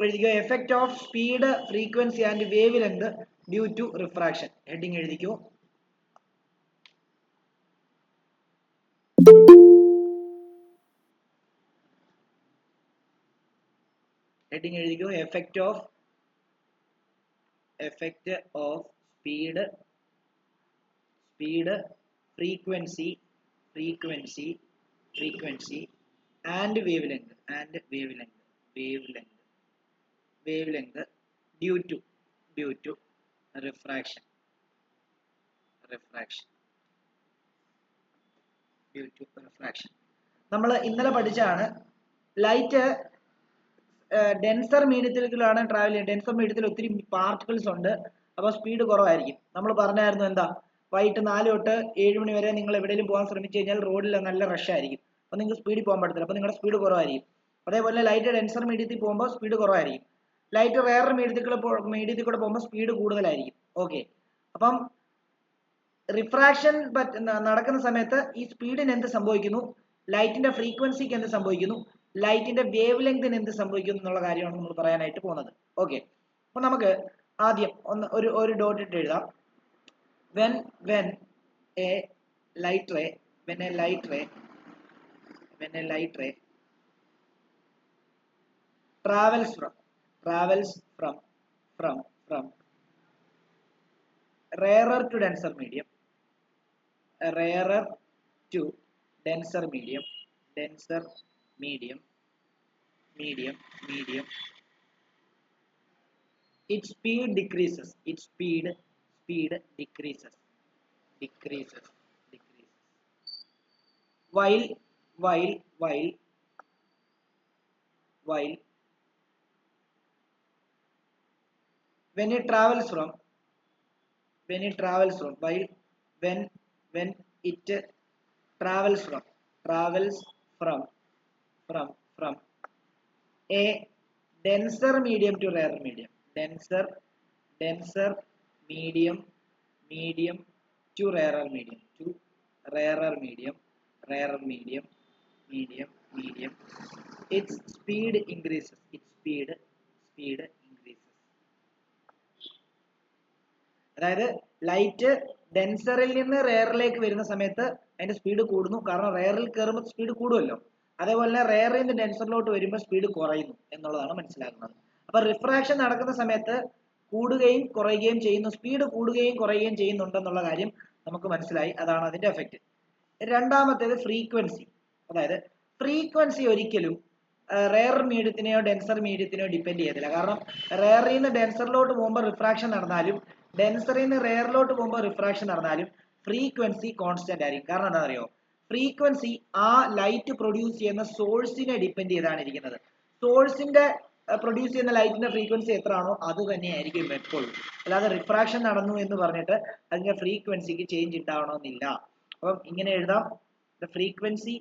എഴുതിക്കോ effect of speed frequency and wavelength due to refraction. Heading എഴുതിക്കോ. Heading എഴുതിക്കോ effect of speed frequency and wavelength due to refraction നമ്മൾ ഇന്നലെ പഠിച്ചാണ്. Light denser മീഡിയത്തിലാണ് travel ചെയ്യുന്നത്. Denser മീഡിയത്തിൽ ഒത്തിരി പാർട്ടിക്കിൾസ് ഉണ്ട്, അപ്പോൾ സ്പീഡ് കുറവായിരിക്കും. നമ്മൾ പറഞ്ഞായിരുന്നു എന്താ, വൈകിട്ട് 4 തൊട്ട് 7 മണി വരെ നിങ്ങൾ എവിടെയെങ്കിലും പോകാൻ ശ്രമിച്ചു കഴിഞ്ഞാൽ റോഡിൽ നല്ല റഷ് ആയിരിക്കും, അപ്പോൾ നിങ്ങൾക്ക് സ്പീഡിൽ പോകാൻ പറ്റത്തില്ല, അപ്പോൾ നിങ്ങളുടെ സ്പീഡ് കുറവായിരിക്കും. അതേപോലെ ലൈറ്റ് ഡെൻസർ മീഡിയത്തിൽ പോകുമ്പോൾ സ്പീഡ് കുറവായിരിക്കും. ലൈറ്റ് റെയർ മീഡിയത്തിൽ കൂടെ പോകുമ്പോൾ സ്പീഡ് കൂടുതലായിരിക്കും. ഓക്കെ, അപ്പം റിഫ്രാക്ഷൻ നടക്കുന്ന സമയത്ത് ഈ സ്പീഡിന് എന്ത് സംഭവിക്കുന്നു, ലൈറ്റിന്റെ ഫ്രീക്വൻസിക്ക് എന്ത് സംഭവിക്കുന്നു, ലൈറ്റിന്റെ വേവ് ലെങ്തിന് എന്ത് സംഭവിക്കുന്നു എന്നുള്ള കാര്യമാണ് നമ്മൾ പറയാനായിട്ട് പോകുന്നത്. ഓക്കെ, അപ്പൊ നമുക്ക് ആദ്യം ഒരു ഡോട്ട് ഇട്ട് എഴുതാം. when a light ray travels from rarer to denser medium, its speed decreases. While when it travels from a denser medium to rarer medium, denser medium to rarer medium, its speed increases. അതായത് light ഡെൻസറിൽ നിന്ന് റെയറിലേക്ക് വരുന്ന സമയത്ത് അതിന്റെ speed കൂടുന്നു, കാരണം റെയറിൽ കയറുമ്പോൾ speed കൂടുമല്ലോ. അതേപോലെ തന്നെ റെയറിൽ നിന്ന് ഡെൻസറിലോട്ട് വരുമ്പോൾ സ്പീഡ് കുറയുന്നു എന്നുള്ളതാണ് മനസ്സിലാക്കുന്നത്. അപ്പൊ റിഫ്രാക്ഷൻ നടക്കുന്ന സമയത്ത് കൂടുകയും കുറയുകയും ചെയ്യുന്നു, സ്പീഡ് കൂടുകയും കുറയുകയും ചെയ്യുന്നുണ്ടെന്നുള്ള കാര്യം നമുക്ക് മനസ്സിലായി. അതാണ് അതിന്റെ എഫക്റ്റ്. രണ്ടാമത്തേത് ഫ്രീക്വൻസി. അതായത് ഫ്രീക്വൻസി ഒരിക്കലും റെയർ മീഡിയത്തിനെയോ ഡെൻസർ മീഡിയത്തിനെയോ ഡിപ്പെൻഡ് ചെയ്യത്തില്ല. കാരണം റെയറിൽ നിന്ന് ഡെൻസറിലോട്ട് പോകുമ്പോൾ റിഫ്രാക്ഷൻ നടന്നാലും ഡെൻസറിൽ നിന്ന് റെയറിലോട്ട് പോകുമ്പോൾ റിഫ്രാക്ഷൻ നടന്നാലും ഫ്രീക്വൻസി കോൺസ്റ്റന്റ് ആയിരിക്കും. കാരണം എന്താ അറിയോ, ഫ്രീക്വൻസി ആ ലൈറ്റ് പ്രൊഡ്യൂസ് ചെയ്യുന്ന സോഴ്സിനെ ഡിപ്പെൻഡ് ചെയ്താണ് ഇരിക്കുന്നത്. സോഴ്സിന്റെ പ്രൊഡ്യൂസ് ചെയ്യുന്ന ലൈറ്റിന്റെ ഫ്രീക്വൻസി എത്രയാണോ അത് തന്നെയായിരിക്കും എപ്പോഴും. അല്ലാതെ റിഫ്രാക്ഷൻ നടന്നു എന്ന് പറഞ്ഞിട്ട് അതിന്റെ ഫ്രീക്വൻസിക്ക് ചേഞ്ച് ഉണ്ടാവണമെന്നില്ല. അപ്പം ഇങ്ങനെ എഴുതാം, the frequency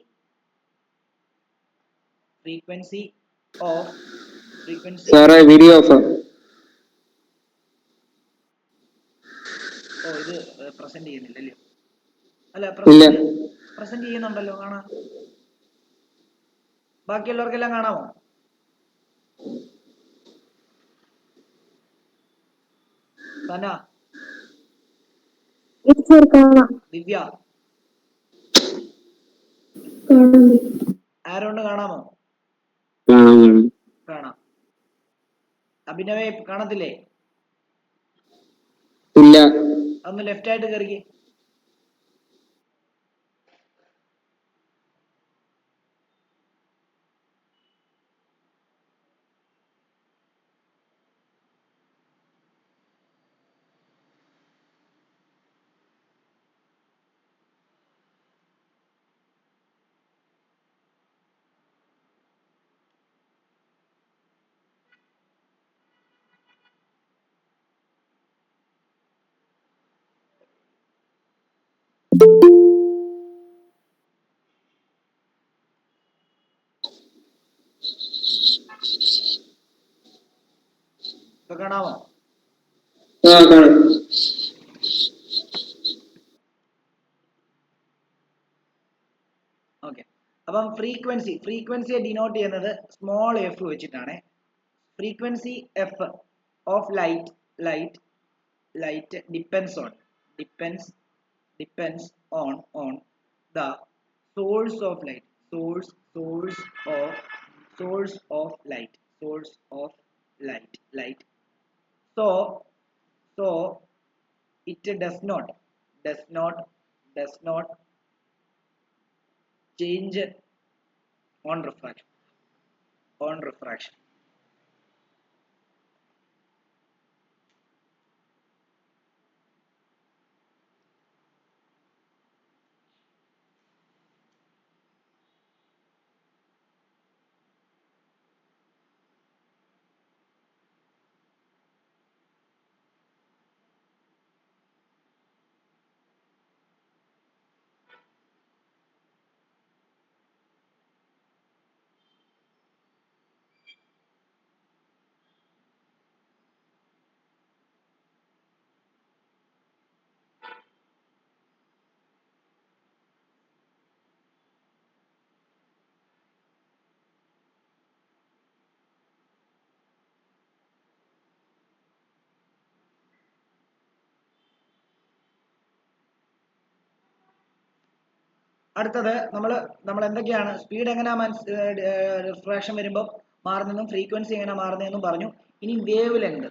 of video of. ഓ, ഇത് പ്രസന്റ് ചെയ്യുന്നില്ലല്ലോ. അല്ല, പ്രസന്റ് ചെയ്യുന്നുണ്ടല്ലോ, കാണാം. ബാക്കിയുള്ളവർക്കെല്ലാം കാണാമോ? സന, ദിവ്യ, ആരോണ്ട് കാണാമോ? കാണാം. അഭിനവേ കാണത്തില്ലേ? ഇല്ല. അതൊന്ന് ലെഫ്റ്റ് ആയിട്ട് കയറിക്കേ. ഇപ്പൊ കാണാമോ? ഓക്കെ, അപ്പം ഫ്രീക്വൻസിയെ ഡിനോട്ട് ചെയ്യുന്നത് സ്മോൾ എഫ് വെച്ചിട്ടാണ്. frequency f of light depends on the source of light source of light. So it does not change on refraction. അടുത്തത് നമ്മൾ എന്തൊക്കെയാണ് സ്പീഡ് എങ്ങനെ റിഫ്രാക്ഷൻ വരുമ്പോൾ മാറുന്നതെന്നും ഫ്രീക്വൻസി എങ്ങനെ മാറുന്നതെന്നും പറഞ്ഞു. ഇനി വേവ് ലെങ്ത്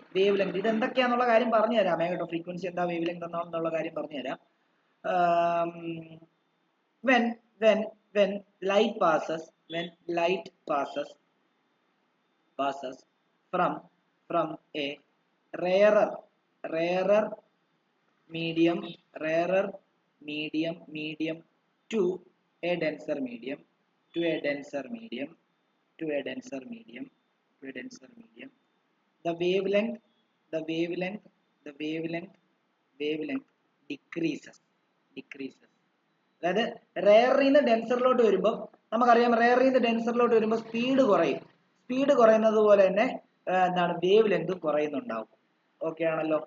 ഇത് എന്തൊക്കെയാണെന്നുള്ള കാര്യം പറഞ്ഞു തരാം കേട്ടോ. ഫ്രീക്വൻസി എന്താ, വേവ് ലെങ്ത് എന്താണെന്നുള്ള കാര്യം പറഞ്ഞു തരാം. when light passes from a rarer medium to a denser medium the wavelength decreases. അതായത് റെയറിൽ നിന്ന് ഡെൻസറിലോട്ട് വരുമ്പോൾ നമുക്കറിയാം, റെയറിൽ നിന്ന് ഡെൻസറിലോട്ട് വരുമ്പോൾ സ്പീഡ് കുറയുന്നത് പോലെ തന്നെ എന്താണ് വേവ് ലെങ്ത് കുറയുന്നുണ്ടാവും. ഓക്കെ ആണല്ലോ.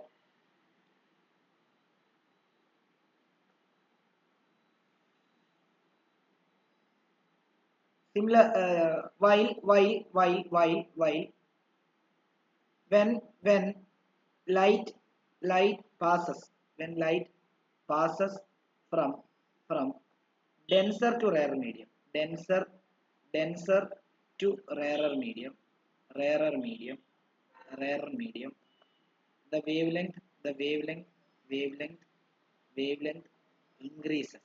Similar while when light passes from denser to rarer medium the wavelength increases.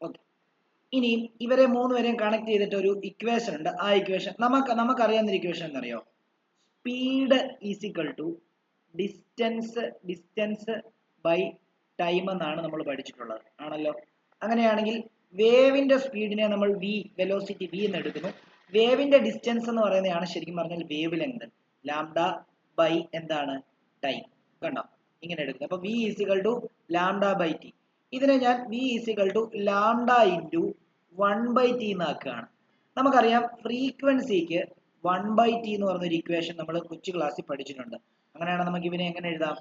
Okay, ഇനി ഇവരെ മൂന്നുപേരെയും കണക്ട് ചെയ്തിട്ട് ഒരു ഇക്വേഷൻ ഉണ്ട്. ആ ഇക്വേഷൻ നമുക്കറിയാവുന്ന ഇക്വേഷൻ എന്നറിയോ? Speed is equal to distance by time എന്നാണ് നമ്മൾ പഠിച്ചിട്ടുള്ളത്, ആണല്ലോ. അങ്ങനെയാണെങ്കിൽ വേവിന്റെ സ്പീഡിനെ നമ്മൾ വെലോസിറ്റി v എന്ന് എടുക്കുന്നു. വേവിന്റെ ഡിസ്റ്റൻസ് എന്ന് പറയുന്നതാണ് ശരിക്കും പറഞ്ഞാൽ വേവ് ലെങ്ത്, ലാംഡ ബൈ എന്താണ് ടൈം. കണ്ടോ, ഇങ്ങനെ എടുക്കുന്നത്. അപ്പൊ v is equal to lambda by T. ഇതിനെ ഞാൻ v is equal to lambda into 1/t എന്നാക്കുകയാണ്. നമുക്കറിയാം ഫ്രീക്വൻസിക്ക് 1/t എന്ന് പറഞ്ഞൊരു ഇക്വേഷൻ നമ്മൾ കൊച്ചു ക്ലാസ്സിൽ പഠിച്ചിട്ടുണ്ട്. അങ്ങനെയാണ് നമുക്ക് ഇവനെ എങ്ങനെ എഴുതാം?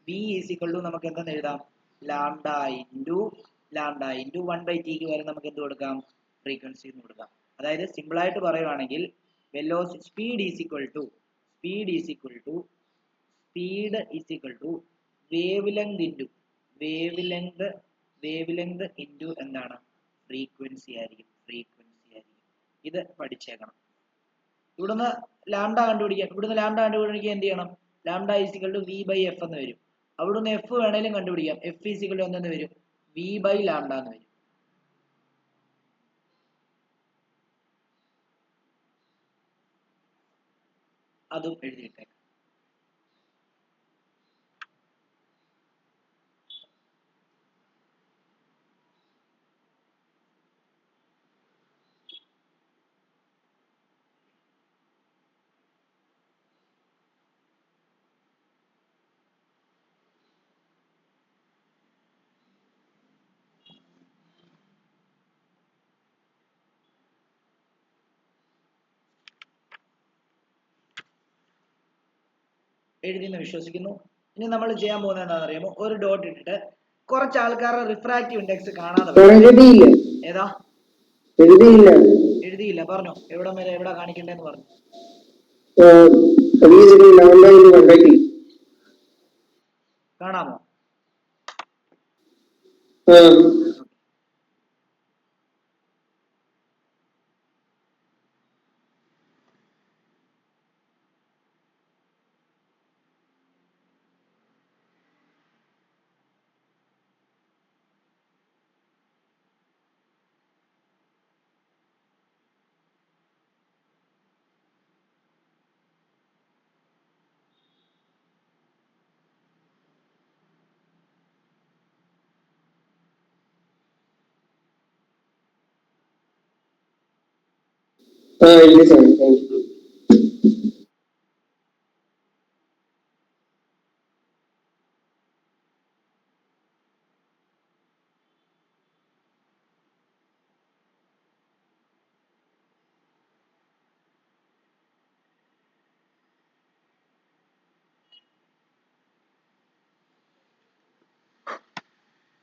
v ഈസ് ഈക്വൽ ടു നമുക്ക് എന്തെന്ന് എഴുതാം? ലാംഡ ഇൻറ്റു 1/tക്ക് വരെ നമുക്ക് എന്ത് കൊടുക്കാം? ഫ്രീക്വൻസി എന്ന് കൊടുക്കാം. അതായത് സിമ്പിൾ ആയിട്ട് പറയുവാണെങ്കിൽ velocity speed is equal to wave length into എന്താണ്? ഫ്രീക്വൻസി ആയിരിക്കും. ഇത് പഠിച്ചേക്കണം. ഇവിടുന്ന് ലാംഡ കണ്ടുപിടിക്കാൻ എന്ത് ചെയ്യണം? Lambda is equal to v by F എന്ന് വരും. അവിടുന്ന് എഫ് വേണേലും കണ്ടുപിടിക്കാം. എഫ് ഈസ് ഈക്വൽ ടു എന്തെന്ന് വരും? v ബൈ ലാംഡ എന്ന് വരും. അതും എഴുതിയിട്ടേക്കാം. എഴുതിയെന്ന് വിശ്വസിക്കുന്നു. ഇനി നമ്മൾ ചെയ്യാൻ പോകുന്നത് എന്താണെന്ന് അറിയാമോ? ഒരു ഡോട്ട് ഇട്ടിട്ട് കുറച്ച് ആൾക്കാരുടെ റിഫ്രാക്റ്റീവ് ഇൻഡെക്സ് കാണാതെ എഴുതിയില്ല. ഏതാ എഴുതിയില്ല. എഴുതിയില്ല? പറഞ്ഞോ, എവിടെ വരെ എവിടെ കാണിക്കണ്ടേന്ന് പറഞ്ഞു. കാണാമോ?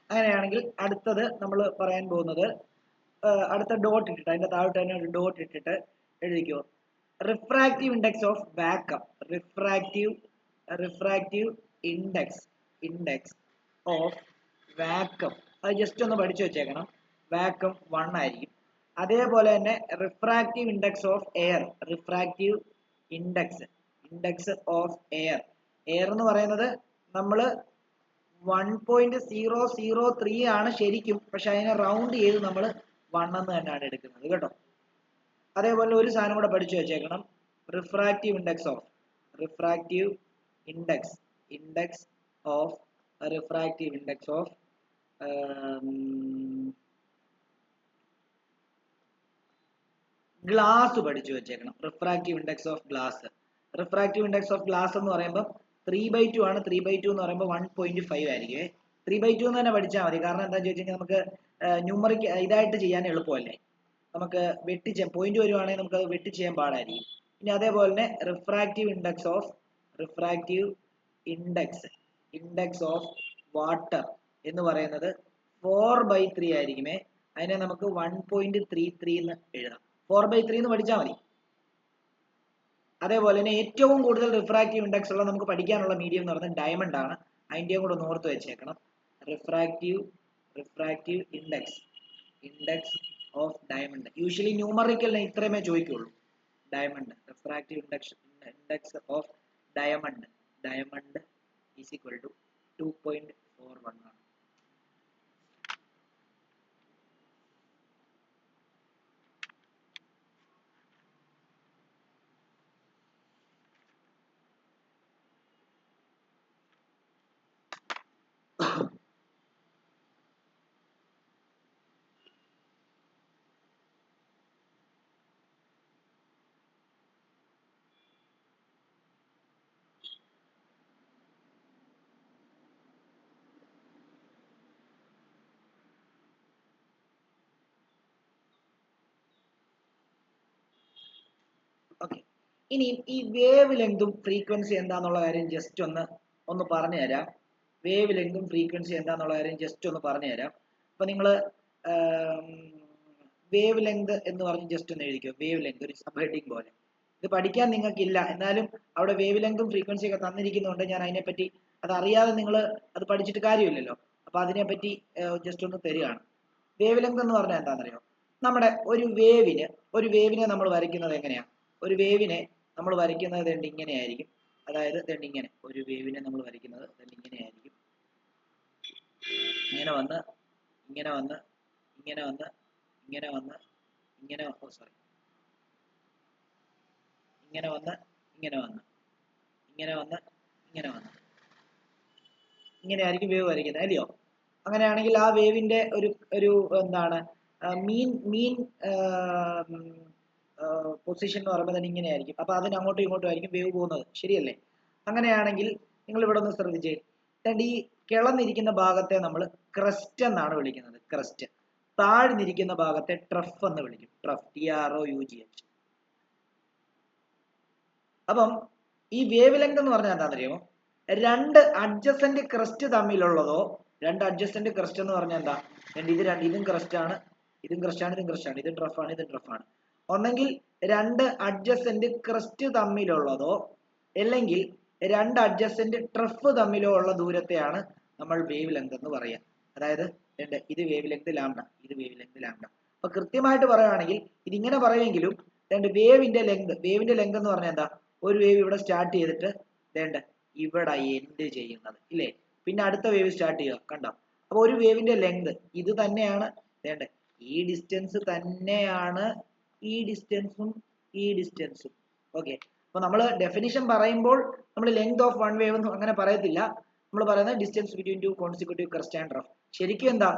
അങ്ങനെയാണെങ്കിൽ അടുത്തത് നമ്മൾ പറയാൻ പോകുന്നത് അടുത്ത ഡോട്ട് ഇട്ടിട്ട് അതിന്റെ താഴോട്ട് തന്നെ ഒരു ഡോട്ട് ഇട്ടിട്ട് എഴുതിക്കോ, refractive index of vacuum. Refractive index of vacuum. അത് ജസ്റ്റ് ഒന്ന് പഠിച്ചു വെച്ചേക്കണം. വാക്വം 1 ആയിരിക്കും. അതേപോലെ തന്നെ refractive index of air. Refractive index of air എന്ന് പറയുന്നത് നമ്മൾ 1.003 ആണ് ശരിക്കും, പക്ഷെ അതിനെ റൗണ്ട് ചെയ്ത് നമ്മൾ 1 എന്ന് തന്നെയാണ് എടുക്കുന്നത് കേട്ടോ. അതേപോലെ ഒരു സാധനം കൂടെ പഠിച്ചു വെച്ചേക്കണം, റിഫ്രാക്റ്റീവ് ഇൻഡെക്സ് ഓഫ് ഗ്ലാസ് പഠിച്ചു വെച്ചേക്കണം. റിഫ്രാക്റ്റീവ് ഇൻഡെക്സ് ഓഫ് ഗ്ലാസ് എന്ന് പറയുമ്പോൾ 3/2 ആണ്. 3/2 എന്ന് പറയുമ്പോൾ 1.5 ആയിരിക്കും. 3/2 എന്ന് തന്നെ പഠിച്ചാൽ മതി. കാരണം എന്താ ചോദിച്ചു കഴിഞ്ഞാൽ നമുക്ക് ന്യൂമറിക് ഇതായിട്ട് ചെയ്യാൻ എളുപ്പമല്ലേ. നമുക്ക് പോയിന്റ് വരുവാണെങ്കിൽ നമുക്ക് അത് വെട്ടി ചെയ്യാൻ പാടായിരിക്കും. ഇനി അതേപോലെ തന്നെ റിഫ്രാക്റ്റീവ് ഇൻഡെക്സ് ഓഫ് വാട്ടർ എന്ന് പറയുന്നത് 4/3 ആയിരിക്കുമേ. അതിനെ നമുക്ക് 1.33 എന്ന് എഴുതാം. 4/3 എന്ന് പഠിച്ചാൽ മതി. അതേപോലെ തന്നെ ഏറ്റവും കൂടുതൽ റിഫ്രാക്റ്റീവ് ഇൻഡെക്സ് ഉള്ള നമുക്ക് പഠിക്കാനുള്ള മീഡിയം എന്ന് പറയുന്നത് ഡയമണ്ട് ആണ്. അതിൻ്റെയും കൂടെ ഒന്ന് ഓർത്ത് വെച്ചേക്കണം. Refractive index of diamond. Usually ന്യൂമറിക്കലിന് ഇത്രയുമേ ചോദിക്കുള്ളൂ. Diamond refractive index of diamond is equal to 2.41 ആണ്. ഓക്കെ, ഇനി ഈ വേവ് ലെങ്തും ഫ്രീക്വൻസി എന്താന്നുള്ള കാര്യം ജസ്റ്റ് ഒന്ന് പറഞ്ഞു തരാം. വേവ് ലെങ്തും ഫ്രീക്വൻസി എന്താന്നുള്ള കാര്യം ജസ്റ്റ് ഒന്ന് പറഞ്ഞു തരാം. അപ്പൊ നിങ്ങൾ വേവ് ലെങ്ത് എന്ന് പറഞ്ഞ് ജസ്റ്റ് ഒന്ന് എഴുതിക്കോ. വേവ് ലെങ്ത് ഒരു സബ് ഹെഡിങ് പോലെ. ഇത് പഠിക്കാൻ നിങ്ങൾക്കില്ല, എന്നാലും അവിടെ വേവ് ലെങ്തും ഫ്രീക്വൻസി ഒക്കെ തന്നിരിക്കുന്നുണ്ട്. ഞാൻ അതിനെപ്പറ്റി അത് അറിയാതെ നിങ്ങൾ അത് പഠിച്ചിട്ട് കാര്യമില്ലല്ലോ. അപ്പൊ അതിനെപ്പറ്റി ജസ്റ്റ് ഒന്ന് തരികയാണ്. വേവ് ലെങ്ത് എന്ന് പറഞ്ഞാൽ എന്താണെന്നറിയോ? നമ്മുടെ ഒരു വേവിനെ നമ്മൾ വരയ്ക്കുന്നത് എങ്ങനെയാ? ഒരു വേവിനെ നമ്മൾ വരയ്ക്കുന്നത് ഇങ്ങനെയായിരിക്കും. അതായത് ഇങ്ങനെ ഒരു വേവിനെ നമ്മൾ വരയ്ക്കുന്നത് ഇങ്ങനെയായിരിക്കും. ഇങ്ങനെ വന്ന് ഇങ്ങനെ വന്ന് ഇങ്ങനെ വന്ന് ഇങ്ങനെ വന്ന് ഇങ്ങനെ ഇങ്ങനെ വന്ന് ഇങ്ങനെ വന്ന് ഇങ്ങനെ വന്ന് ഇങ്ങനെ വന്ന് ഇങ്ങനെ ആയിരിക്കും വേവ് വരയ്ക്കുന്നത് അല്ലയോ? അങ്ങനെയാണെങ്കിൽ ആ വേവിന്റെ ഒരു ഒരു എന്താണ് മീൻ പൊസിഷൻ എന്ന് പറയുമ്പോൾ തന്നെ ഇങ്ങനെ ആയിരിക്കും. അപ്പൊ അതിന് അങ്ങോട്ടും ഇങ്ങോട്ടും ആയിരിക്കും വേവ് പോകുന്നത്, ശരിയല്ലേ? അങ്ങനെയാണെങ്കിൽ നിങ്ങൾ ഇവിടെ ഒന്ന് ശ്രദ്ധിച്ചേ. ഈ കിളന്നിരിക്കുന്ന ഭാഗത്തെ നമ്മൾ ക്രസ്റ്റ് എന്നാണ് വിളിക്കുന്നത്. ക്രസ്റ്റ്. താഴ്ന്നിരിക്കുന്ന ഭാഗത്തെ ട്രഫ് എന്ന് വിളിക്കും. Trough, TROUGH. അപ്പം ഈ വേവ് ലെങ്ത് എന്ന് പറഞ്ഞാൽ എന്താണെന്നറിയാമോ? രണ്ട് അഡ്ജസന്റ് ക്രസ്റ്റ് തമ്മിലുള്ളതോ, രണ്ട് അഡ്ജസന്റ് ക്രസ്റ്റ് എന്ന് പറഞ്ഞാൽ എന്താ? ഇതും ക്രസ്റ്റ് ആണ്, ഇതും ക്രസ്റ്റ് ആണ്, ഇതും ക്രസ്റ്റ് ആണ്, ഇതും ട്രഫ് ആണ്, ഇതും ട്രഫ് ആണ്. ഒന്നെങ്കിൽ രണ്ട് അഡ്ജസന്റ് ക്രസ്റ്റ് തമ്മിലുള്ളതോ അല്ലെങ്കിൽ രണ്ട് അഡ്ജസന്റ് ട്രഫ് തമ്മിലോ ഉള്ള ദൂരത്തെയാണ് നമ്മൾ വേവ് ലെങ്ത് എന്ന് പറയുക. അതായത് ഇത് വേവ് ലെങ്ത് ലാംഡ, ഇത് വേവ് ലെങ്ത് ലാംഡ. അപ്പൊ കൃത്യമായിട്ട് പറയുകയാണെങ്കിൽ ഇതിങ്ങനെ പറയുമെങ്കിലും വേവിന്റെ ലെങ്ത് എന്ന് പറഞ്ഞാൽ എന്താ? ഒരു വേവ് ഇവിടെ സ്റ്റാർട്ട് ചെയ്തിട്ട് ഇവിടെ എൻഡ് ചെയ്യുന്നത് ഇല്ലേ? പിന്നെ അടുത്ത വേവ് സ്റ്റാർട്ട് ചെയ്യുക, കണ്ടോ? അപ്പൊ ഒരു വേവിന്റെ ലെങ്ത് ഇത് തന്നെയാണ്. ഈ ഡിസ്റ്റൻസ് തന്നെയാണ് ഈ ഡിസ്റ്റൻസും ഈ ഡിസ്റ്റൻസും. ഓക്കെ, അപ്പൊ നമ്മൾ ഡെഫിനിഷൻ പറയുമ്പോൾ നമ്മൾ ലെങ്ത് ഓഫ് വൺ വേവ് എന്ന് അങ്ങനെ പറയത്തില്ല. നമ്മൾ പറയുന്നത് distance between two consecutive crest and trough. ശരിക്കും എന്താ?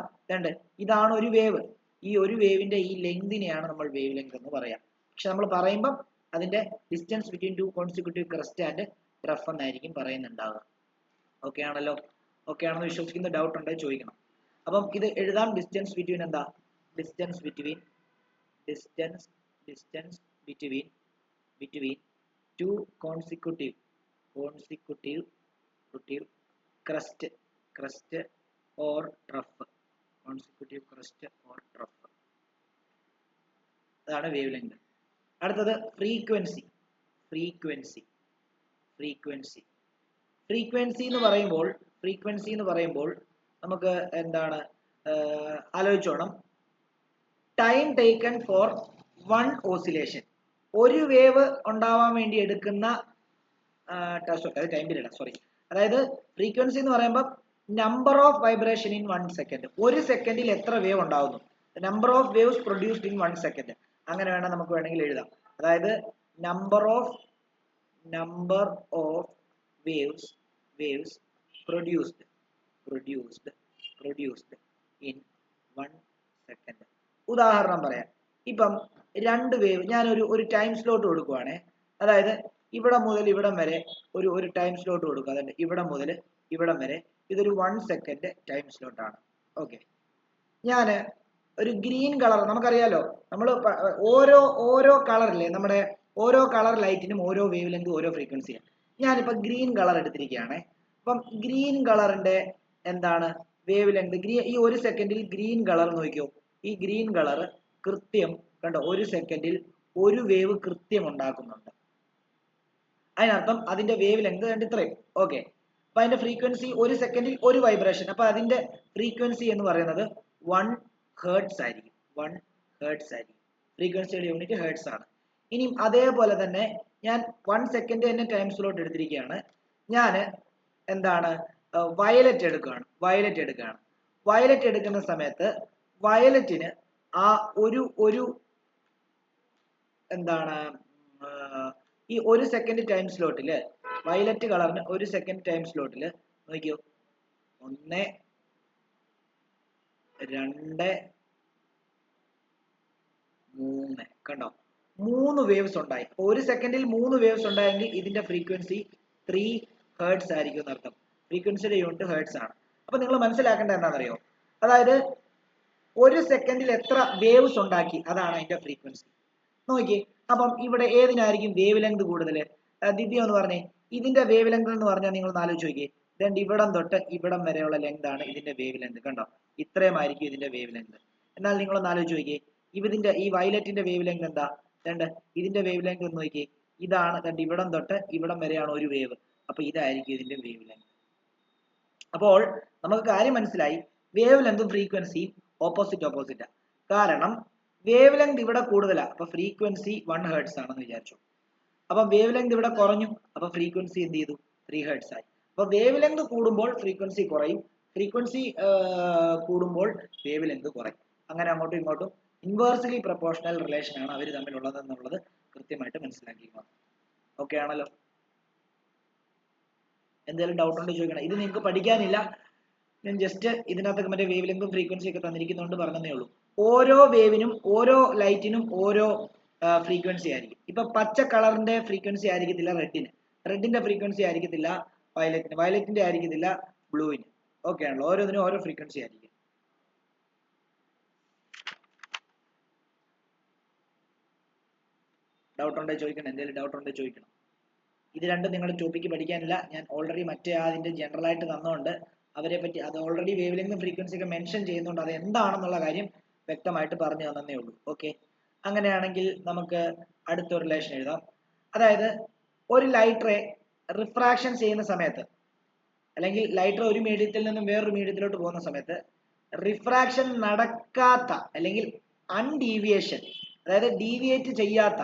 ഇതാണ് ഒരു വേവ്. ഈ ഒരു വേവിന്റെ ഈ ലെങ്തിനെയാണ് നമ്മൾ വേവ് ലെങ്ത് എന്ന് പറയാം. പക്ഷെ നമ്മൾ പറയുമ്പോൾ അതിന്റെ distance between two consecutive crest and trough എന്നായിരിക്കും പറയുന്നുണ്ടാവുക. ഓക്കെ ആണല്ലോ? ഓക്കെ ആണെന്ന് വിശ്വസിക്കുന്ന ഡൗട്ട് ഉണ്ടെങ്കിൽ ചോദിക്കണം. അപ്പം ഇത് എഴുതാം. ഡിസ്റ്റൻസ് ബിറ്റ്വീൻ എന്താ? Distance between two consecutive crest or trough. Consecutive crest or trough. അതാണ് വേവ് ലെങ്ത്. അടുത്തത് ഫ്രീക്വൻസി എന്ന് പറയുമ്പോൾ നമുക്ക് എന്താണ് ആലോചിച്ചോണം. Time taken for one oscillation. ഒരു വേവ് ഉണ്ടാവാൻ വേണ്ടി എടുക്കുന്ന ടൈം പീരീഡ്, സോറി. അതായത് ഫ്രീക്വൻസി എന്ന് പറയുമ്പോൾ number of vibration in 1 second. ഒരു സെക്കൻഡിൽ എത്ര വേവ് ഉണ്ടാവുന്നു? Number of waves produced in 1 second. അങ്ങനെ നമുക്ക് വേണമെങ്കിൽ എഴുതാം. അതായത് number of waves produced in 1 second. ഉദാഹരണം പറയാം. ഇപ്പം രണ്ട് വേവ് ഞാൻ ഒരു ടൈം സ്ലോട്ട് കൊടുക്കുവാണേ. അതായത് ഇവിടെ മുതൽ ഇവിടം വരെ ഒരു ടൈം സ്ലോട്ട് കൊടുക്കുക. അതായത് ഇവിടെ മുതൽ ഇവിടം വരെ ഇതൊരു 1 സെക്കൻഡ് ടൈം സ്ലോട്ടാണ്. ഓക്കെ, ഞാൻ ഒരു ഗ്രീൻ കളർ, നമുക്കറിയാലോ നമ്മൾ ഓരോ കളറില്ലേ, നമ്മുടെ ഓരോ കളർ ലൈറ്റിനും ഓരോ വേവ് ലെങ്ത് ഓരോ ഫ്രീക്വൻസിയാണ്. ഞാനിപ്പോൾ ഗ്രീൻ കളർ എടുത്തിരിക്കുകയാണേ. അപ്പം ഗ്രീൻ കളറിന്റെ എന്താണ് വേവ് ലെങ്ത്? ഈ ഒരു സെക്കൻഡിൽ ഗ്രീൻ കളർ നോക്കിയോ. ഈ ഗ്രീൻ കളർ കൃത്യം കണ്ടോ, ഒരു സെക്കൻഡിൽ ഒരു വേവ് കൃത്യം ഉണ്ടാക്കുന്നുണ്ട്. അതിനർത്ഥം അതിന്റെ വേവ് ലെങ്ത് ഇത്രയും. ഓക്കെ, അപ്പൊ അതിന്റെ ഫ്രീക്വൻസി ഒരു സെക്കൻഡിൽ ഒരു വൈബ്രേഷൻ. അപ്പൊ അതിന്റെ ഫ്രീക്വൻസി എന്ന് പറയുന്നത് 1 ഹെർട്സ് ആയിരിക്കും. ഫ്രീക്വൻസിയുടെ യൂണിറ്റ് ഹെർട്സ് ആണ്. ഇനി അതേപോലെ തന്നെ ഞാൻ 1 സെക്കൻഡ് തന്നെ ടൈം സ്ലോട്ട് എടുത്തിരിക്കുകയാണ്. ഞാൻ എന്താണ് വയലറ്റ് എടുക്കുകയാണ്. വയലറ്റ് എടുക്കുന്ന സമയത്ത് വയലറ്റിന് ആ ഒരു എന്താണ് ഈ ഒരു സെക്കൻഡ് ടൈം സ്ലോട്ടില് വയലറ്റ് കളറിന് ഒരു സെക്കൻഡ് ടൈം സ്ലോട്ടില് നോക്കിയോ, 1 2 3 കണ്ടോ, 3 വേവ്സ് ഉണ്ടായി. ഒരു സെക്കൻഡിൽ 3 വേവ്സ് ഉണ്ടായെങ്കിൽ ഇതിന്റെ ഫ്രീക്വൻസി 3 ഹെർട്സ് ആയിരിക്കും എന്നർത്ഥം. ഫ്രീക്വൻസിയുടെ യൂണിറ്റ് ഹെർട്സ് ആണ്. അപ്പൊ നിങ്ങൾ മനസ്സിലാക്കേണ്ടത് എന്താണെന്നറിയോ? അതായത് ഒരു സെക്കൻഡിൽ എത്ര വേവ്സ് ഉണ്ടാക്കി, അതാണ് അതിന്റെ ഫ്രീക്വൻസി. നോക്കി, അപ്പം ഇവിടെ ഏതിനായിരിക്കും വേവ് ലെങ്ത് കൂടുതൽ? ദിവ്യ എന്ന് പറഞ്ഞേ, ഇതിന്റെ വേവ് ലെങ്ത് എന്ന് പറഞ്ഞാൽ നിങ്ങൾ ആലോചിച്ച് നോക്കിയേ. ഇവിടം തൊട്ട് ഇവിടം വരെയുള്ള ലെങ്ത് ആണ് ഇതിന്റെ വേവ് ലെങ്ത്. കണ്ടോ, ഇത്രയും ആയിരിക്കും ഇതിന്റെ വേവ് ലെങ്ത്. എന്നാൽ നിങ്ങളൊന്ന് ആലോചിച്ച് നോക്കിയേ, ഈ വയലറ്റിന്റെ വേവ് ലെങ്ത് എന്താ? ഇതിന്റെ വേവ് ലെങ്ത് എന്ന് നോക്കിയേ, ഇതാണ്. ഇവിടം തൊട്ട് ഇവിടം വരെയാണ് ഒരു വേവ്. അപ്പൊ ഇതായിരിക്കും ഇതിന്റെ വേവ് ലെങ്ത്. അപ്പോൾ നമുക്ക് കാര്യം മനസ്സിലായി, വേവ് ലെങ്തും ഫ്രീക്വൻസിയും ഓപ്പോസിറ്റാ. കാരണം വേവ് ലെങ്ത് ഇവിടെ കൂടുതലാണ്, അപ്പൊ ഫ്രീക്വൻസി 1 ഹെർട്സ് ആണെന്ന് വിചാരിച്ചു. അപ്പൊ വേവ് ലെങ്ത് ഇവിടെ കുറഞ്ഞു, അപ്പൊ ഫ്രീക്വൻസി എന്ത് ചെയ്തു? 3 ഹെർട്സ് ആയി. അപ്പൊ വേവ് ലെങ്ത് കൂടുമ്പോൾ ഫ്രീക്വൻസി കുറയും, ഫ്രീക്വൻസി കൂടുമ്പോൾ വേവ് ലെങ്ത് കുറയും. അങ്ങനെ അങ്ങോട്ടും ഇങ്ങോട്ടും ഇൻവേഴ്സ്ലി പ്രൊപ്പോർഷണൽ റിലേഷൻ ആണ് അവർ തമ്മിലുള്ളത് എന്നുള്ളത് കൃത്യമായിട്ട് മനസ്സിലാക്കിക്കുക. ഓക്കെ ആണല്ലോ? എന്തെങ്കിലും ഡൗട്ട് ഉണ്ടോ ചോദിക്കണം. ഇത് നിങ്ങൾക്ക് പഠിക്കാനില്ല, ഞാൻ ജസ്റ്റ് ഇതിനകത്തൊക്കെ മറ്റേ വേവ് ലെങ്തും ഫ്രീക്വൻസി ഒക്കെ തന്നിരിക്കുന്നതുകൊണ്ട് പറഞ്ഞതേ ഉള്ളൂ. ഓരോ വേവിനും ഓരോ ലൈറ്റിനും ഓരോ ഫ്രീക്വൻസി ആയിരിക്കും. ഇപ്പൊ പച്ച കളറിന്റെ ഫ്രീക്വൻസി ആയിരിക്കത്തില്ല റെഡിന്, റെഡിന്റെ ഫ്രീക്വൻസി ആയിരിക്കത്തില്ല വയലറ്റിന്, വയലറ്റിന്റെ ആയിരിക്കത്തില്ല ബ്ലൂവിന്. ഓക്കെ ആണല്ലോ? ഓരോന്നിനും ഓരോ ഫ്രീക്വൻസി ആയിരിക്കും. ഡൗട്ട് ഉണ്ടോ ചോദിക്കണം, എന്തെങ്കിലും ഡൗട്ട് ഉണ്ടോ ചോദിക്കണം. ഇത് രണ്ടും നിങ്ങളുടെ ടോപ്പിക്ക് പഠിക്കാനില്ല, ഞാൻ ഓൾറെഡി മറ്റേ അതിന്റെ ജനറൽ ആയിട്ട് തന്നുകൊണ്ട് അവരെ പറ്റി അത് ഓൾറെഡി വേവ് ലെങ്തും ഫ്രീക്വൻസി ഒക്കെ മെൻഷൻ ചെയ്യുന്നുണ്ട്, അത് എന്താണെന്നുള്ള കാര്യം വ്യക്തമായിട്ട് പറഞ്ഞു തന്നേ ഉള്ളൂ. ഓക്കെ, അങ്ങനെയാണെങ്കിൽ നമുക്ക് അടുത്തൊരു റിലേഷൻ എഴുതാം. അതായത് ഒരു ലൈറ്റ് റേ റിഫ്രാക്ഷൻ ചെയ്യുന്ന സമയത്ത്, അല്ലെങ്കിൽ ലൈറ്റ് റേ ഒരു മീഡിയത്തിൽ നിന്നും വേറൊരു മീഡിയത്തിലോട്ട് പോകുന്ന സമയത്ത് റിഫ്രാക്ഷൻ നടക്കാത്ത അല്ലെങ്കിൽ അൺഡീവിയേഷൻ, അതായത് ഡീവിയേറ്റ് ചെയ്യാത്ത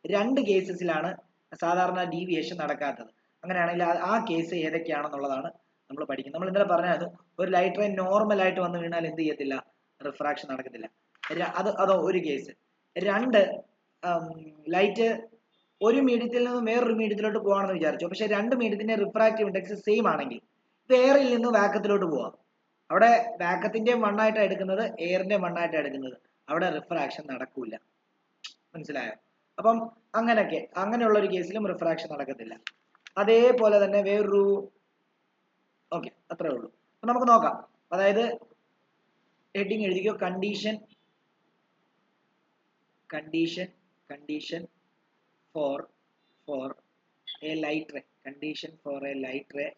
രണ്ട് കേസസിലാണ് സാധാരണ ഡീവിയേഷൻ നടക്കാത്തത്. അങ്ങനെയാണെങ്കിൽ ആ കേസ് ഏതൊക്കെയാണെന്നുള്ളതാണ് നമ്മൾ പഠിക്കുന്നത്. നമ്മൾ ഇന്നലെ പറഞ്ഞായിരുന്നു, ഒരു ലൈറ്റ് റേ നോർമൽ ആയിട്ട് വന്ന് വീണാൽ എന്ത് ചെയ്യത്തില്ല, റിഫ്രാക്ഷൻ നടക്കത്തില്ല. അതോ ഒരു കേസ്. രണ്ട്, ലൈറ്റ് ഒരു മീഡിയത്തിൽ നിന്നും വേറൊരു മീഡിയത്തിലോട്ട് പോകാണെന്ന് വിചാരിച്ചു, പക്ഷെ രണ്ട് മീഡിയത്തിന്റെ റിഫ്രാക്റ്റീവ് ഇൻഡെക്സ് സെയിം ആണെങ്കിൽ എയറിൽ നിന്ന് വാക്കത്തിലോട്ട് പോവാം. അവിടെ വാക്കത്തിന്റെ മണ്ണായിട്ടാണ് എടുക്കുന്നത്, എയറിന്റെ മണ്ണായിട്ടാണ് എടുക്കുന്നത്, അവിടെ റിഫ്രാക്ഷൻ നടക്കൂല. മനസ്സിലായോ? അപ്പം അങ്ങനെയൊക്കെ, അങ്ങനെയുള്ള ഒരു കേസിലും റിഫ്രാക്ഷൻ നടക്കത്തില്ല. അതേപോലെ തന്നെ വേറൊരു, ഓക്കെ അത്രേ ഉള്ളൂ. അപ്പൊ നമുക്ക് നോക്കാം. അതായത് ഹെഡിങ് എഴുതിക്കോ, condition condition condition for a light ray, condition for a light ray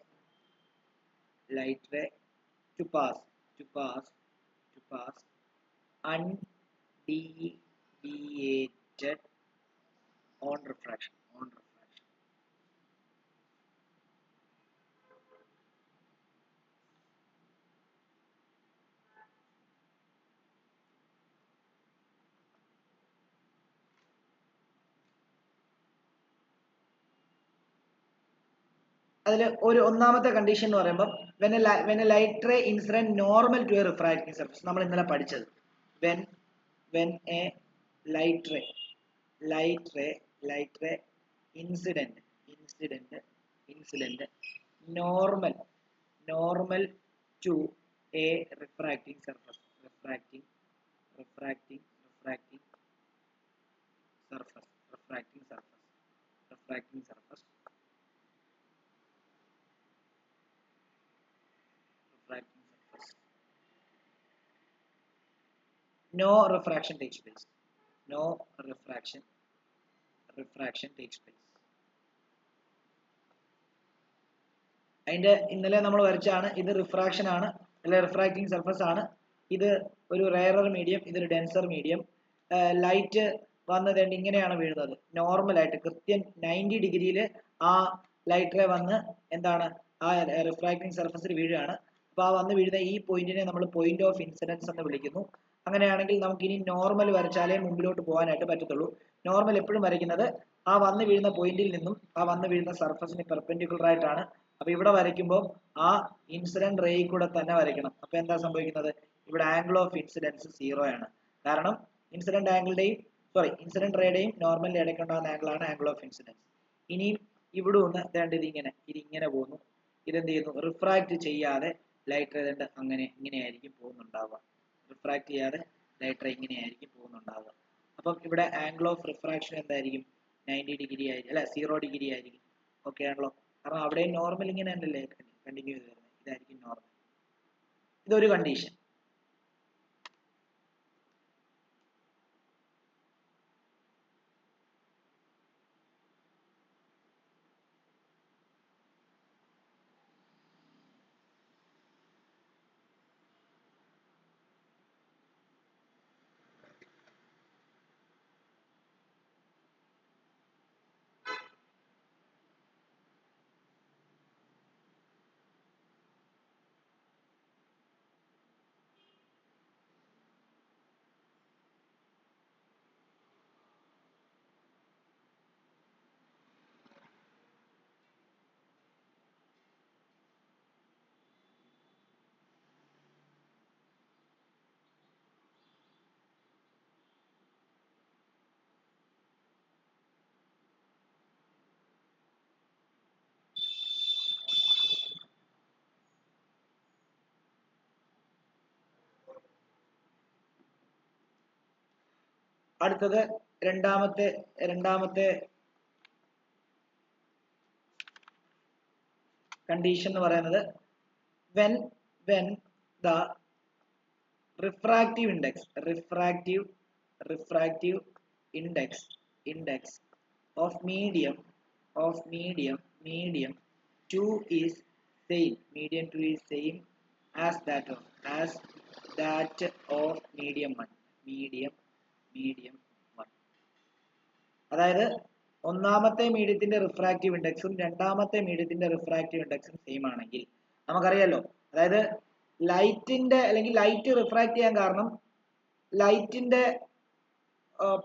to pass undeviated on refraction. അതിൽ ഒരു ഒന്നാമത്തെ കണ്ടീഷൻ എന്ന് പറയുമ്പോൾ when a light ray incident normal to a refracting surface, നമ്മൾ ഇന്നലെ പഠിച്ചത്. when a light ray incident normal to a refracting surface, refracting surface. No refraction takes place. അതിന്റെ ഇന്നലെ നമ്മൾ വരച്ചാണ്, ഇത് റിഫ്രാക്ഷൻ ആണ്, അല്ലെ റിഫ്രാക്റ്റിംഗ് സർഫസ് ആണ്. ഇത് ഒരു റെയറർ മീഡിയം, ഇതൊരു ഡെൻസർ മീഡിയം. ലൈറ്റ് വന്നത് ഇങ്ങനെയാണ് വീഴുന്നത്, നോർമൽ ആയിട്ട് കൃത്യം 90 ഡിഗ്രിയിൽ ആ ലൈറ്റ് റേ വന്ന് എന്താണ് ആ റിഫ്രാക്റ്റിംഗ് സർഫസിൽ വീഴുകയാണ്. അപ്പൊ ആ വന്ന് വീഴുന്ന ഈ പോയിന്റിനെ നമ്മൾ പോയിന്റ് ഓഫ് ഇൻസിഡൻസ് എന്ന് വിളിക്കുന്നു. അങ്ങനെയാണെങ്കിൽ നമുക്ക് ഇനി നോർമൽ വരച്ചാലേ മുമ്പിലോട്ട് പോകാനായിട്ട് പറ്റത്തുള്ളൂ. നോർമൽ എപ്പോഴും വരയ്ക്കുന്നത് ആ വന്ന് വീഴുന്ന പോയിന്റിൽ നിന്നും ആ വന്ന് വീഴുന്ന സർഫസിന് പെർപെൻഡിക്കുലർ ആയിട്ടാണ്. അപ്പൊ ഇവിടെ വരയ്ക്കുമ്പോൾ ആ ഇൻസിഡന്റ് റേയിൽ കൂടെ തന്നെ വരയ്ക്കണം. അപ്പൊ എന്താ സംഭവിക്കുന്നത്, ഇവിടെ ആംഗിൾ ഓഫ് ഇൻസിഡൻസ് 0 ആണ്. കാരണം ഇൻസിഡന്റ് റേയുടെയും നോർമലിന്റെ ഇടയ്ക്കുണ്ടാകുന്ന ആംഗിൾ ആണ് ആംഗിൾ ഓഫ് ഇൻസിഡൻസ്. ഇനിയും ഇവിടെ ഒന്ന് ഇതിങ്ങനെ പോകുന്നു. ഇതെന്ത് ചെയ്യുന്നു, റിഫ്രാക്ട് ചെയ്യാതെ ലൈറ്റ് റേ ഇങ്ങനെയായിരിക്കും പോകുന്നുണ്ടാവുക. റിഫ്രാക്ട് ചെയ്യാതെ ലൈറ്റ് റേ ഇങ്ങനെയായിരിക്കും പോകുന്നുണ്ടാവുക. അപ്പം ഇവിടെ ആംഗിൾ ഓഫ് റിഫ്രാക്ഷൻ എന്തായിരിക്കും, 90 ഡിഗ്രി ആയിരിക്കും, അല്ല 0 ഡിഗ്രി ആയിരിക്കും. ഓക്കെ ആണല്ലോ? കാരണം അവിടെ നോർമൽ ഇങ്ങനെ തന്നെയല്ലേ കണ്ടിന്യൂ ചെയ്ത് വരുന്നത്, ഇതായിരിക്കും നോർമൽ. ഇതൊരു കണ്ടീഷൻ. അടുത്തത് രണ്ടാമത്തെ കണ്ടീഷൻ എന്ന് പറയുന്നത് when the refractive index of medium 2 is same as that of medium 1. അതായത് ഒന്നാമത്തെ മീഡിയത്തിന്റെ റിഫ്രാക്റ്റീവ് ഇൻഡെക്സും രണ്ടാമത്തെ മീഡിയത്തിന്റെ റിഫ്രാക്റ്റീവ് ഇൻഡെക്സും സെയിം ആണെങ്കിൽ നമുക്കറിയാലോ, അതായത് ലൈറ്റിന്റെ അല്ലെങ്കിൽ ലൈറ്റ് റിഫ്രാക്ട് ചെയ്യാൻ കാരണം ലൈറ്റിന്റെ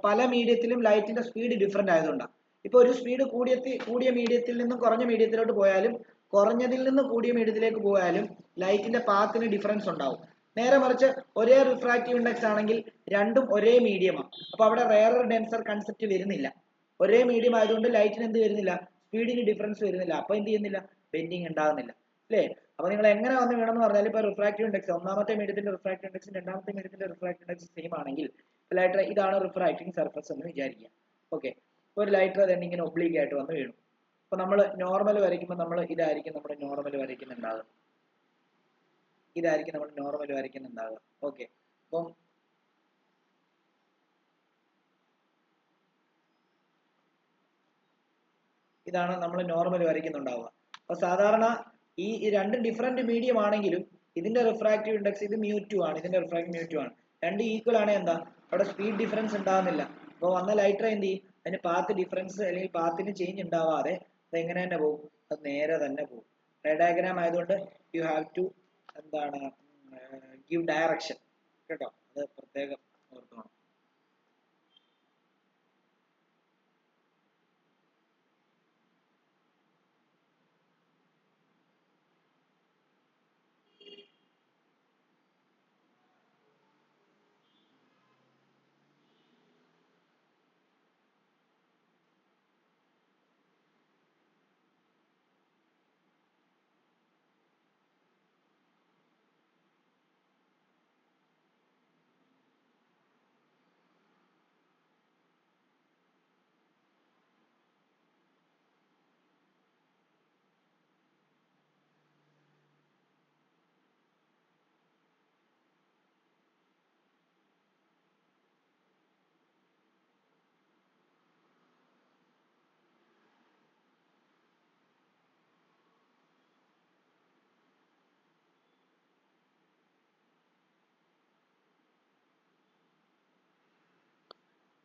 പല മീഡിയത്തിലും ലൈറ്റിന്റെ സ്പീഡ് ഡിഫറെന്റ് ആയതുകൊണ്ടാണ്. ഇപ്പൊ ഒരു സ്പീഡ് കൂടിയ മീഡിയത്തിൽ നിന്നും കുറഞ്ഞ മീഡിയത്തിലോട്ട് പോയാലും കുറഞ്ഞതിൽ നിന്ന് കൂടിയ മീഡിയത്തിലേക്ക് പോയാലും ലൈറ്റിന്റെ പാത്തിന് ഡിഫറൻസ് ഉണ്ടാവും. നേരെ മറിച്ച് ഒരേ റിഫ്രാക്റ്റീവ് ഇൻഡെക്സ് ആണെങ്കിൽ രണ്ടും ഒരേ മീഡിയമാണ്. അപ്പൊ അവിടെ റെയറർ ഡെൻസർ കൺസെപ്റ്റ് വരുന്നില്ല. ഒരേ മീഡിയം ആയതുകൊണ്ട് ലൈറ്റിന് എന്ത് വരുന്നില്ല, സ്പീഡിന് ഡിഫറൻസ് വരുന്നില്ല. അപ്പൊ എന്ത് ചെയ്യുന്നില്ല, ബെൻഡിങ് ഉണ്ടാകുന്നില്ല അല്ലേ. അപ്പൊ നിങ്ങൾ എങ്ങനെ വന്ന് വേണമെന്ന് പറഞ്ഞാൽ ഇപ്പൊ റിഫ്രാക്റ്റീവ് ഇൻഡെക്സ് ഒന്നാമത്തെ മീഡിയത്തിന്റെ റിഫ്രാക്റ്റീവ് ഇൻഡെക്സും രണ്ടാമത്തെ മീഡിയത്തിന്റെ റിഫ്രാക്റ്റീവ് ഇൻഡെക്സ് സെയിം ആണെങ്കിൽ ലൈറ്റർ ഇതാണ് റിഫ്രാക്റ്റിംഗ് സർഫസ് എന്ന് വിചാരിക്കുക. ഓക്കെ, ഒരു ലൈറ്റർ തന്നെ ഇങ്ങനെ ഒബ്ലീക്ക് ആയിട്ട് വന്ന് വീണു. അപ്പൊ നമ്മൾ നോർമൽ വരയ്ക്കുമ്പോൾ നമ്മൾ ഇതായിരിക്കും നമ്മുടെ നോർമൽ വരയ്ക്കുന്നുണ്ടാകുക. ഓക്കെ, അപ്പം ഇതാണ് നമ്മൾ നോർമൽ വരയ്ക്കുന്നുണ്ടാവുക. അപ്പൊ സാധാരണ ഈ രണ്ടും ഡിഫറെന്റ് മീഡിയം ആണെങ്കിലും ഇതിന്റെ റിഫ്രാക്റ്റീവ് ഇൻഡെക്സ് ഇത് μ2 ആണ്, ഇതിന്റെ റിഫ്രാക്റ്റീവ് μ2 ആണ്. രണ്ട് ഈക്വൽ ആണ്, എന്താ അവിടെ സ്പീഡ് ഡിഫറൻസ് ഉണ്ടാകുന്നില്ല. അപ്പൊ വന്ന ലൈറ്റർ എന്ത് ചെയ്യും, അതിന് പാത്ത് ഡിഫറൻസ് അല്ലെങ്കിൽ പാത്തിന് ചേഞ്ച് ഉണ്ടാവാതെ അത് എങ്ങനെ തന്നെ പോകും, അത് നേരെ തന്നെ പോകും. ഡയഗ്രാം ആയതുകൊണ്ട് യു ഹാവ് ടു എന്താണ് ഗിവ് ഡയറക്ഷൻ കേട്ടോ, അത് പ്രത്യേകം ഓർത്തോണം.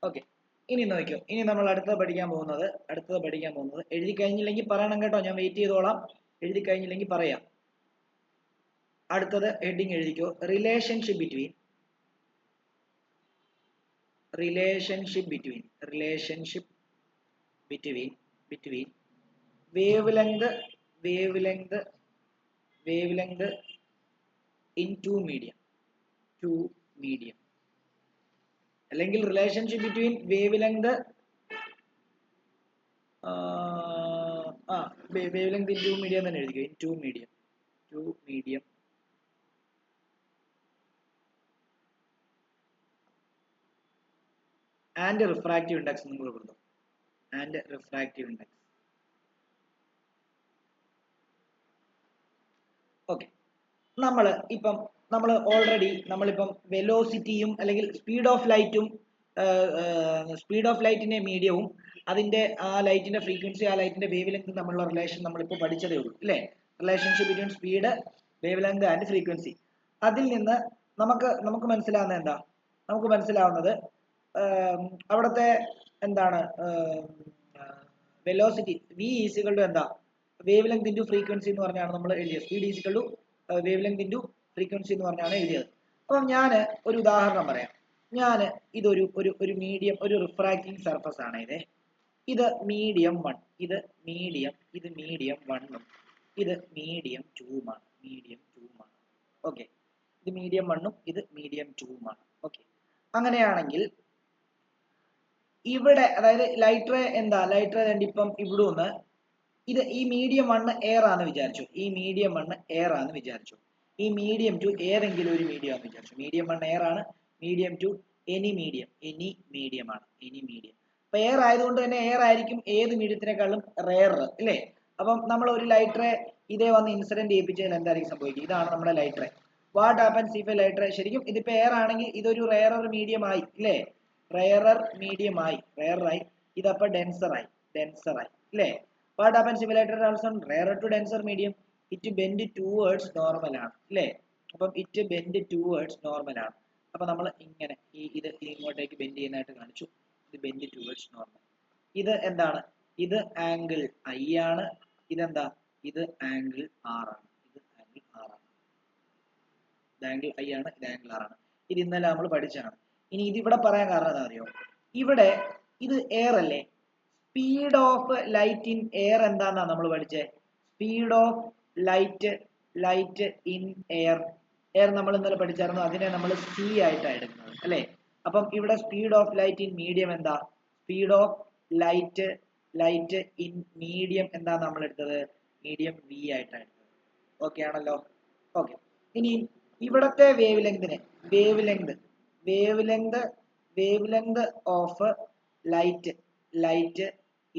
ഓക്കെ, ഇനി നോക്കിയോ, ഇനി നമ്മൾ അടുത്തത് പഠിക്കാൻ പോകുന്നത് എഴുതി കഴിഞ്ഞില്ലെങ്കിൽ പറയണം കേട്ടോ, ഞാൻ വെയിറ്റ് ചെയ്തോളാം. എഴുതി കഴിഞ്ഞില്ലെങ്കിൽ പറയാം. അടുത്തത് ഹെഡിങ് എഴുതിക്കോ, relationship between wavelength in two medium അല്ലെങ്കിൽ relationship between wavelength wavelength in two medium തന്നെ എഴുതിക്കോ, in two medium and refractive index നിങ്ങൾ കൊടുത്തു, and refractive index. ഓക്കെ, നമ്മൾ ഓൾറെഡി നമ്മളിപ്പം വെലോസിറ്റിയും അല്ലെങ്കിൽ സ്പീഡ് ഓഫ് ലൈറ്റിന്റെ മീഡിയവും അതിന്റെ ആ ലൈറ്റിന്റെ ഫ്രീക്വൻസി ആ ലൈറ്റിന്റെ വേവ് ലെങ്ത് തമ്മിലുള്ള റിലേഷൻ നമ്മളിപ്പോൾ പഠിച്ചതേ ഉള്ളൂ അല്ലേ. Relationship between speed, wave length and frequency. അതിൽ നിന്ന് നമുക്ക് മനസ്സിലാവുന്നത് എന്താ, അവിടുത്തെ എന്താണ് വെലോസിറ്റി v ഈസിക്വൽ ടു എന്താ, വേവ് ലെങ്ത് ഇൻറ്റു ഫ്രീക്വൻസി എന്ന് പറഞ്ഞാണ് നമ്മൾ എഴുതിയത്. Speed is equal to wave length into frequency എന്ന് പറഞ്ഞാണ് എഴുതിയത്. അപ്പം ഞാൻ ഒരു ഉദാഹരണം പറയാം. ഞാൻ ഇതൊരു മീഡിയം, ഒരു റിഫ്രാക്റ്റിംഗ് സർഫസ് ആണ് ഇത് മീഡിയം 1, ഇത് മീഡിയം 1ഉം ഇത് മീഡിയം 2ഉമാണ്. ഓക്കെ, ഇത് മീഡിയം 1ഉം ഇത് മീഡിയം 2ഉമാണ്. ഓക്കെ, അങ്ങനെയാണെങ്കിൽ ഇവിടെ അതായത് ലൈറ്റർ ഇപ്പം ഇവിടെ ഒന്ന് ഇത് ഈ മീഡിയം 1 എയർ ആണെന്ന് വിചാരിച്ചു, ഈ മീഡിയം 2 ഏതെങ്കിലും ഒരു മീഡിയം ആണെന്ന് വിചാരിച്ചു. മീഡിയം 1 എയർ ആണ്, മീഡിയം 2 എനി മീഡിയം ആണ്, എനി മീഡിയം. അപ്പൊ എയർ ആയതുകൊണ്ട് തന്നെ എയർ ആയിരിക്കും ഏത് മീഡിയത്തിനേക്കാളും റെയർ അല്ലേ. അപ്പം നമ്മൾ ഒരു ലൈറ്റ് റേ ഇതേ വന്ന് ഇൻസിഡന്റ് ചെയ്യിപ്പിച്ചാൽ എന്തായിരിക്കും സംഭവിക്കുക? ഇതാണ് നമ്മുടെ light ray. What happens if a light ray, ശരിക്കും ഇതിപ്പോ എയർ ആണെങ്കിൽ ഇതൊരു റെയറർ മീഡിയം ആയി അല്ലേ, റെയറർ മീഡിയം ആയി, റെയറായി. ഇതപ്പോ ഡെൻസർ ആയി അല്ലേ. What happens if a light ray travels from rarer to denser medium, it bend towards normal ആണ് അല്ലേ. അപ്പം ഇറ്റ് ബെൻഡ് ടുവേർഡ്സ് നോർമൽ ആണ്. അപ്പൊ നമ്മൾ ഇങ്ങനെ ഇത് ഇങ്ങോട്ടേക്ക് ബെൻഡ് ചെയ്യുന്നതായിട്ട് കാണിച്ചു. ഇത് ബെൻഡ് ടുവേർഡ്സ് നോർമൽ. ഇത് എന്താണ്? ഇത് ആംഗിൾ ഐ ആണ്. ഇതെന്താ? ഇത് ആംഗിൾ ആർ ആണ്. ഇത് ആംഗിൾ ആർ ആണ്. ഇത് ആംഗിൾ ഐ ആണ്, ഇത് ആംഗിൾ ആർ ആണ്. ഇത് ഇന്നലെ നമ്മൾ പഠിച്ചതാണ്. ഇനി ഇതിവിടെ പറയാൻ കാരണം എന്താ അറിയോ? ഇവിടെ ഇത് എയർ അല്ലേ. Speed of light in air എന്താന്നാ നമ്മൾ പഠിച്ചേ? Speed of light in air നമ്മൾ ഇന്നലെ പഠിച്ചായിരുന്നു. അതിനെ നമ്മൾ സി ആയിട്ടാണ് എടുക്കുന്നത് അല്ലേ. അപ്പം ഇവിടെ speed of light in medium എന്താ? Speed of light in medium എന്താ നമ്മൾ എടുത്തത്? മീഡിയം വി ആയിട്ടാണ് എടുത്തത്. ഓക്കെ ആണല്ലോ. ഓക്കെ. ഇനി ഇവിടത്തെ wave length of light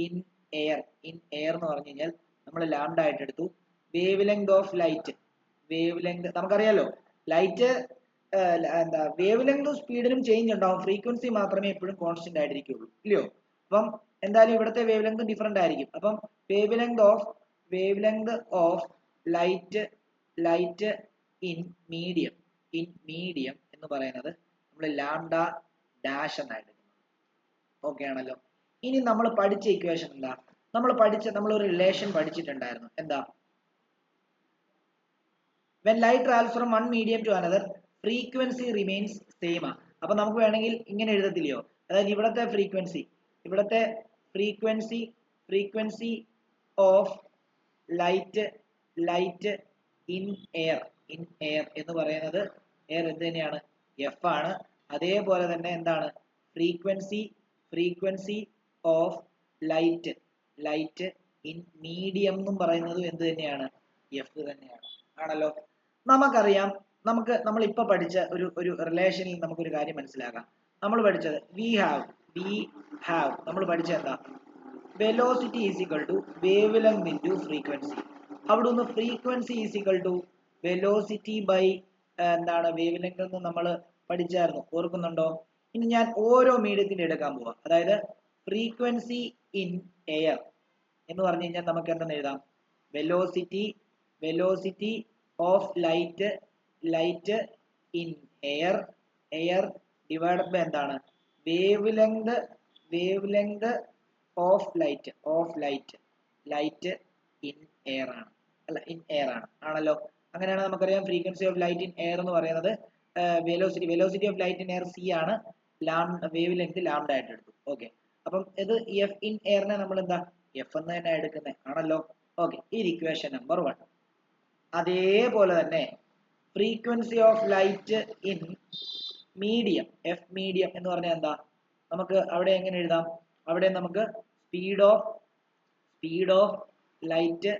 in air എന്ന് പറഞ്ഞു കഴിഞ്ഞാൽ നമ്മൾ ലാംഡ ആയിട്ട് എടുത്തു. വേവ് ലെങ്ത് ഓഫ് ലൈറ്റ്, നമുക്കറിയാലോ ലൈറ്റ് എന്താ വേവ് ലെങ്തും സ്പീഡിനും ചേഞ്ച് ഉണ്ടാവും, ഫ്രീക്വൻസി മാത്രമേ എപ്പോഴും കോൺസ്റ്റന്റ് ആയിട്ടിരിക്കുള്ളൂ ഇല്ലയോ. അപ്പം എന്തായാലും ഇവിടുത്തെ വേവ് ലെങ്ത് ഡിഫറെന്റ് ആയിരിക്കും. അപ്പം wave length of light in medium എന്ന് പറയുന്നത് നമ്മൾ ലാംഡ ഡാഷ് എന്നായിട്ട്. ഓക്കെ ആണല്ലോ. ഇനി നമ്മൾ പഠിച്ച ഇക്വേഷൻ എന്താ? നമ്മളൊരു റിലേഷൻ പഠിച്ചിട്ടുണ്ടായിരുന്നു. എന്താ? when light travels from one medium to another frequency remains same. അപ്പൊ നമുക്ക് വേണമെങ്കിൽ ഇങ്ങനെ എഴുതത്തില്ലയോ? അതായത് ഇവിടത്തെ frequency of light in air എന്ന് പറയുന്നത് എയർ എന്ത് തന്നെയാണ്? എഫ് ആണ്. അതേപോലെ തന്നെ എന്താണ്? Frequency of light in medium എന്നും പറയുന്നത് എന്ത് തന്നെയാണ്? എഫ് തന്നെയാണ്. ആണല്ലോ. നമുക്കറിയാം, നമ്മൾ ഇപ്പൊ പഠിച്ച ഒരു റിലേഷനിൽ നമുക്കൊരു കാര്യം മനസ്സിലാക്കാം. നമ്മൾ പഠിച്ചത് വി ഹാവ് നമ്മൾ പഠിച്ചത് എന്താ? Velocity is equal to wave length into frequency. അവിടെ നിന്ന് frequency is equal to velocity by എന്താണ്? വേവ് ലെങ്ത് എന്ന് നമ്മൾ പഠിച്ചായിരുന്നു, ഓർക്കുന്നുണ്ടോ? ഇനി ഞാൻ ഓരോ മീഡിയത്തിന്റെ എടുക്കാൻ പോവാ. അതായത് ഫ്രീക്വൻസി ഇൻ എയർ എന്ന് പറഞ്ഞു കഴിഞ്ഞാൽ നമുക്ക് എന്തെന്ന് എഴുതാം? Velocity of light in air divided by എന്താണ്? Wave length of light in air ആണ്. അല്ല, ഇൻ എയർ ആണ്. ആണല്ലോ. അങ്ങനെയാണ് നമുക്കറിയാം frequency of light in air എന്ന് പറയുന്നത് velocity of light in air C ആണ്. വേവ് ലെങ്ത് ലാംഡ ആയിട്ട് എടുത്തു. ഓക്കെ. അപ്പം ഇത് എഫ് ഇൻ എയറിനെ നമ്മൾ എന്താ? എഫ് എന്ന് തന്നെ എടുക്കുന്നത്. ആണല്ലോ. ഓക്കെ. ഈ ഇക്വേഷൻ നമ്പർ 1. അതേപോലെ തന്നെ frequency of light in medium, F medium എന്ന് പറഞ്ഞാൽ എന്താ? നമുക്ക് അവിടെ എങ്ങനെ എഴുതാം? അവിടെ നമുക്ക് speed of light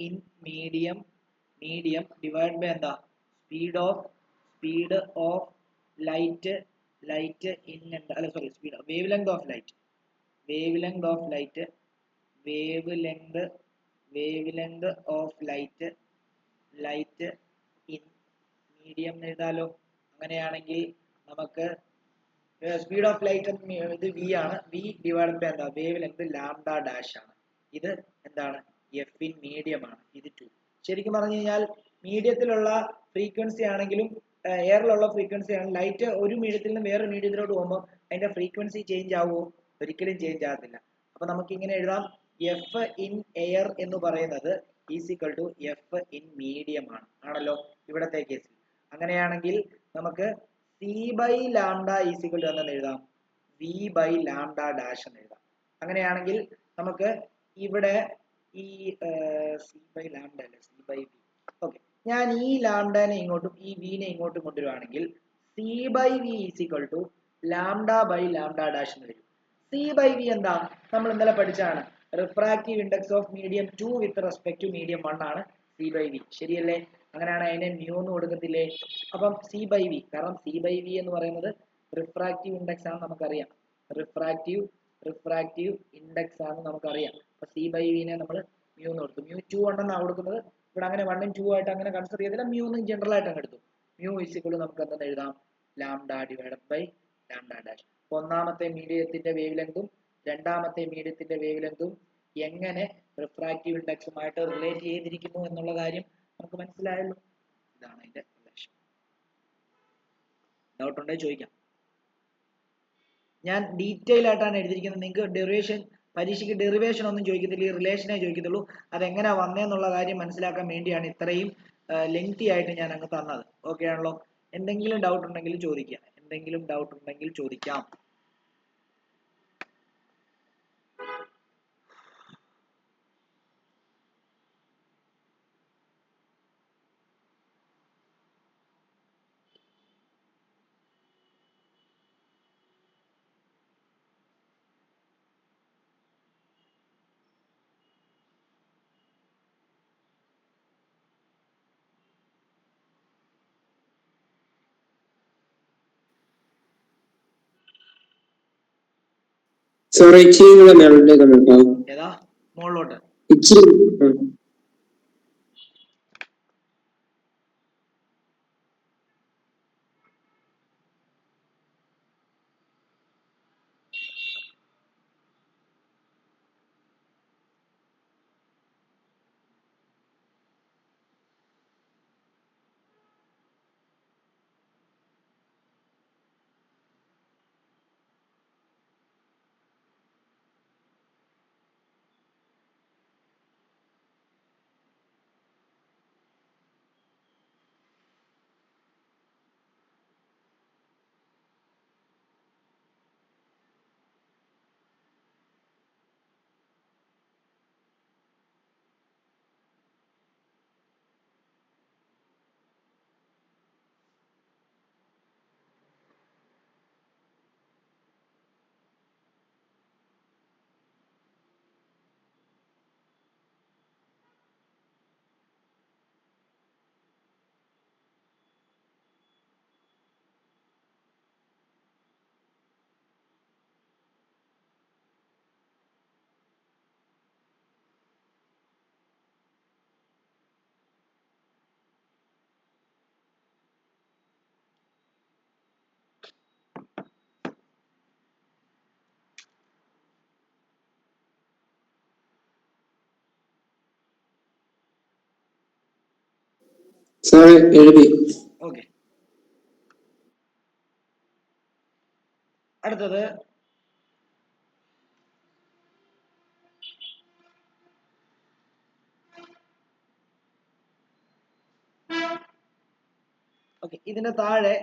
in medium divide by എന്താ? സ്പീഡ് ഓഫ് ലൈറ്റ് ഇൻ എന്താ? അല്ല sorry, wavelength of light in medium എഴുതാലോ. അങ്ങനെയാണെങ്കിൽ നമുക്ക് സ്പീഡ് ഓഫ് ലൈറ്റ് ഇത് വി ആണ്. വി ഡിവൈഡ് ബൈ എന്താ? വേവ് ലെങ്ത് ലാംഡ ഡാഷ് ആണ്. ഇത് എന്താണ്? എഫ് ഇൻ മീഡിയം ആണ്. ഇത് 2. ശരിക്കും പറഞ്ഞു കഴിഞ്ഞാൽ മീഡിയത്തിലുള്ള ഫ്രീക്വൻസി ആണെങ്കിലും എയറിലുള്ള ഫ്രീക്വൻസി ആണ്. ലൈറ്റ് ഒരു മീഡിയത്തിൽ നിന്ന് വേറെ മീഡിയത്തിലോട്ട് പോകുമ്പോൾ അതിന്റെ ഫ്രീക്വൻസി ചേഞ്ച് ആവുമോ? ഒരിക്കലും ചേഞ്ച് ആകത്തില്ല. അപ്പൊ നമുക്ക് ഇങ്ങനെ എഴുതാം, എഫ് ഇൻ എയർ എന്ന് പറയുന്നത് is equal to F in medium ആണ്. ആണല്ലോ ഇവിടത്തെ കേസിൽ. അങ്ങനെയാണെങ്കിൽ നമുക്ക് C by lambda is equal to എന്താണെന്ന് എഴുതാം? വി ബൈ ലാംഡ ഡാഷ് എന്ന് എഴുതാം. അങ്ങനെയാണെങ്കിൽ നമുക്ക് ഇവിടെ ഈ സി ബൈ ലാംഡ അല്ല, സി ബൈ വി. ഓക്കെ. ഞാൻ ഈ ലാംഡനെ ഇങ്ങോട്ടും ഈ വിനെ ഇങ്ങോട്ടും കൊണ്ടുവരുവാണെങ്കിൽ C by V is equal to lambda by lambda dash എന്ന് വരും. സി ബൈ വി എന്താ? നമ്മൾ ഇന്നലെ പഠിച്ചാണ്. Refractive index of medium 2 with respect to medium 1 ആണ് സി ബൈ വി. ശരിയല്ലേ? അങ്ങനെയാണ് അതിനെ മ്യൂ എന്ന് കൊടുക്കത്തില്ലേ? അപ്പം സി ബൈ വി, കാരണം സി ബൈ വി എന്ന് പറയുന്നത് റിഫ്രാക്റ്റീവ് ഇൻഡെക്സ് ആണ് നമുക്കറിയാം. റിഫ്രാക്റ്റീവ് ഇൻഡെക്സ് ആണ് നമുക്കറിയാം. അപ്പൊ സി ബൈ വിനെ നമ്മൾ മ്യൂ എന്ന് കൊടുത്തു. മ്യൂ 2 ഉണ്ടെന്നാണ് കൊടുക്കുന്നത്. ഇവിടെ അങ്ങനെ 1 ഉം 2 ആയിട്ട് അങ്ങനെ കൺസിഡർ ചെയ്തില്ല. മ്യൂ എന്ന് ജനറൽ ആയിട്ട് അങ്ങ് എടുത്തു. മ്യൂ ഈസ് ഈക്വൽ നമുക്ക് എന്തെന്ന് എഴുതാം? Lambda divided by lambda dash. ഒന്നാമത്തെ മീഡിയത്തിന്റെ വേവ് ലെങ്തും രണ്ടാമത്തെ മീഡിയത്തിന്റെ വേവ് ലെങ്തും എങ്ങനെ റിഫ്രാക്റ്റീവ് ഇൻഡെക്സുമായിട്ട് റിലേറ്റ് ചെയ്തിരിക്കുന്നു എന്നുള്ള കാര്യം നമുക്ക് മനസ്സിലായല്ലോ. ഇതാണ് അതിന്റെ റിലേഷൻ. ഡൗട്ട് ഉണ്ടെങ്കിൽ ചോദിക്കാം. ഞാൻ ഡീറ്റെയിൽ ആയിട്ടാണ് എഴുതിയിരിക്കുന്നത്. നിങ്ങൾക്ക് ഡെറിവേഷൻ പരീക്ഷയ്ക്ക് ഡെറിവേഷൻ ഒന്നും ചോദിക്കത്തില്ല, ഈ റിലേഷനെ ചോദിക്കത്തുള്ളൂ. അതെങ്ങനെ വന്നേന്നുള്ള കാര്യം മനസ്സിലാക്കാൻ വേണ്ടിയാണ് ഇത്രയും ലെങ്തി ആയിട്ട് ഞാൻ അങ്ങ് തന്നത്. ഓക്കെ ആണല്ലോ? എന്തെങ്കിലും ഡൗട്ട് ഉണ്ടെങ്കിൽ ചോദിക്കാം. സാറേ ഇച്ചിരി കൂടെ മേളിലേക്ക് കേട്ടോ. ഏതാ മുകളിലോട്ട്? ഇച്ചിരി സാറേ എഴുതി. ഓക്കെ, അടുത്തത് ഓക്കെ. ഇതിന്റെ താഴെ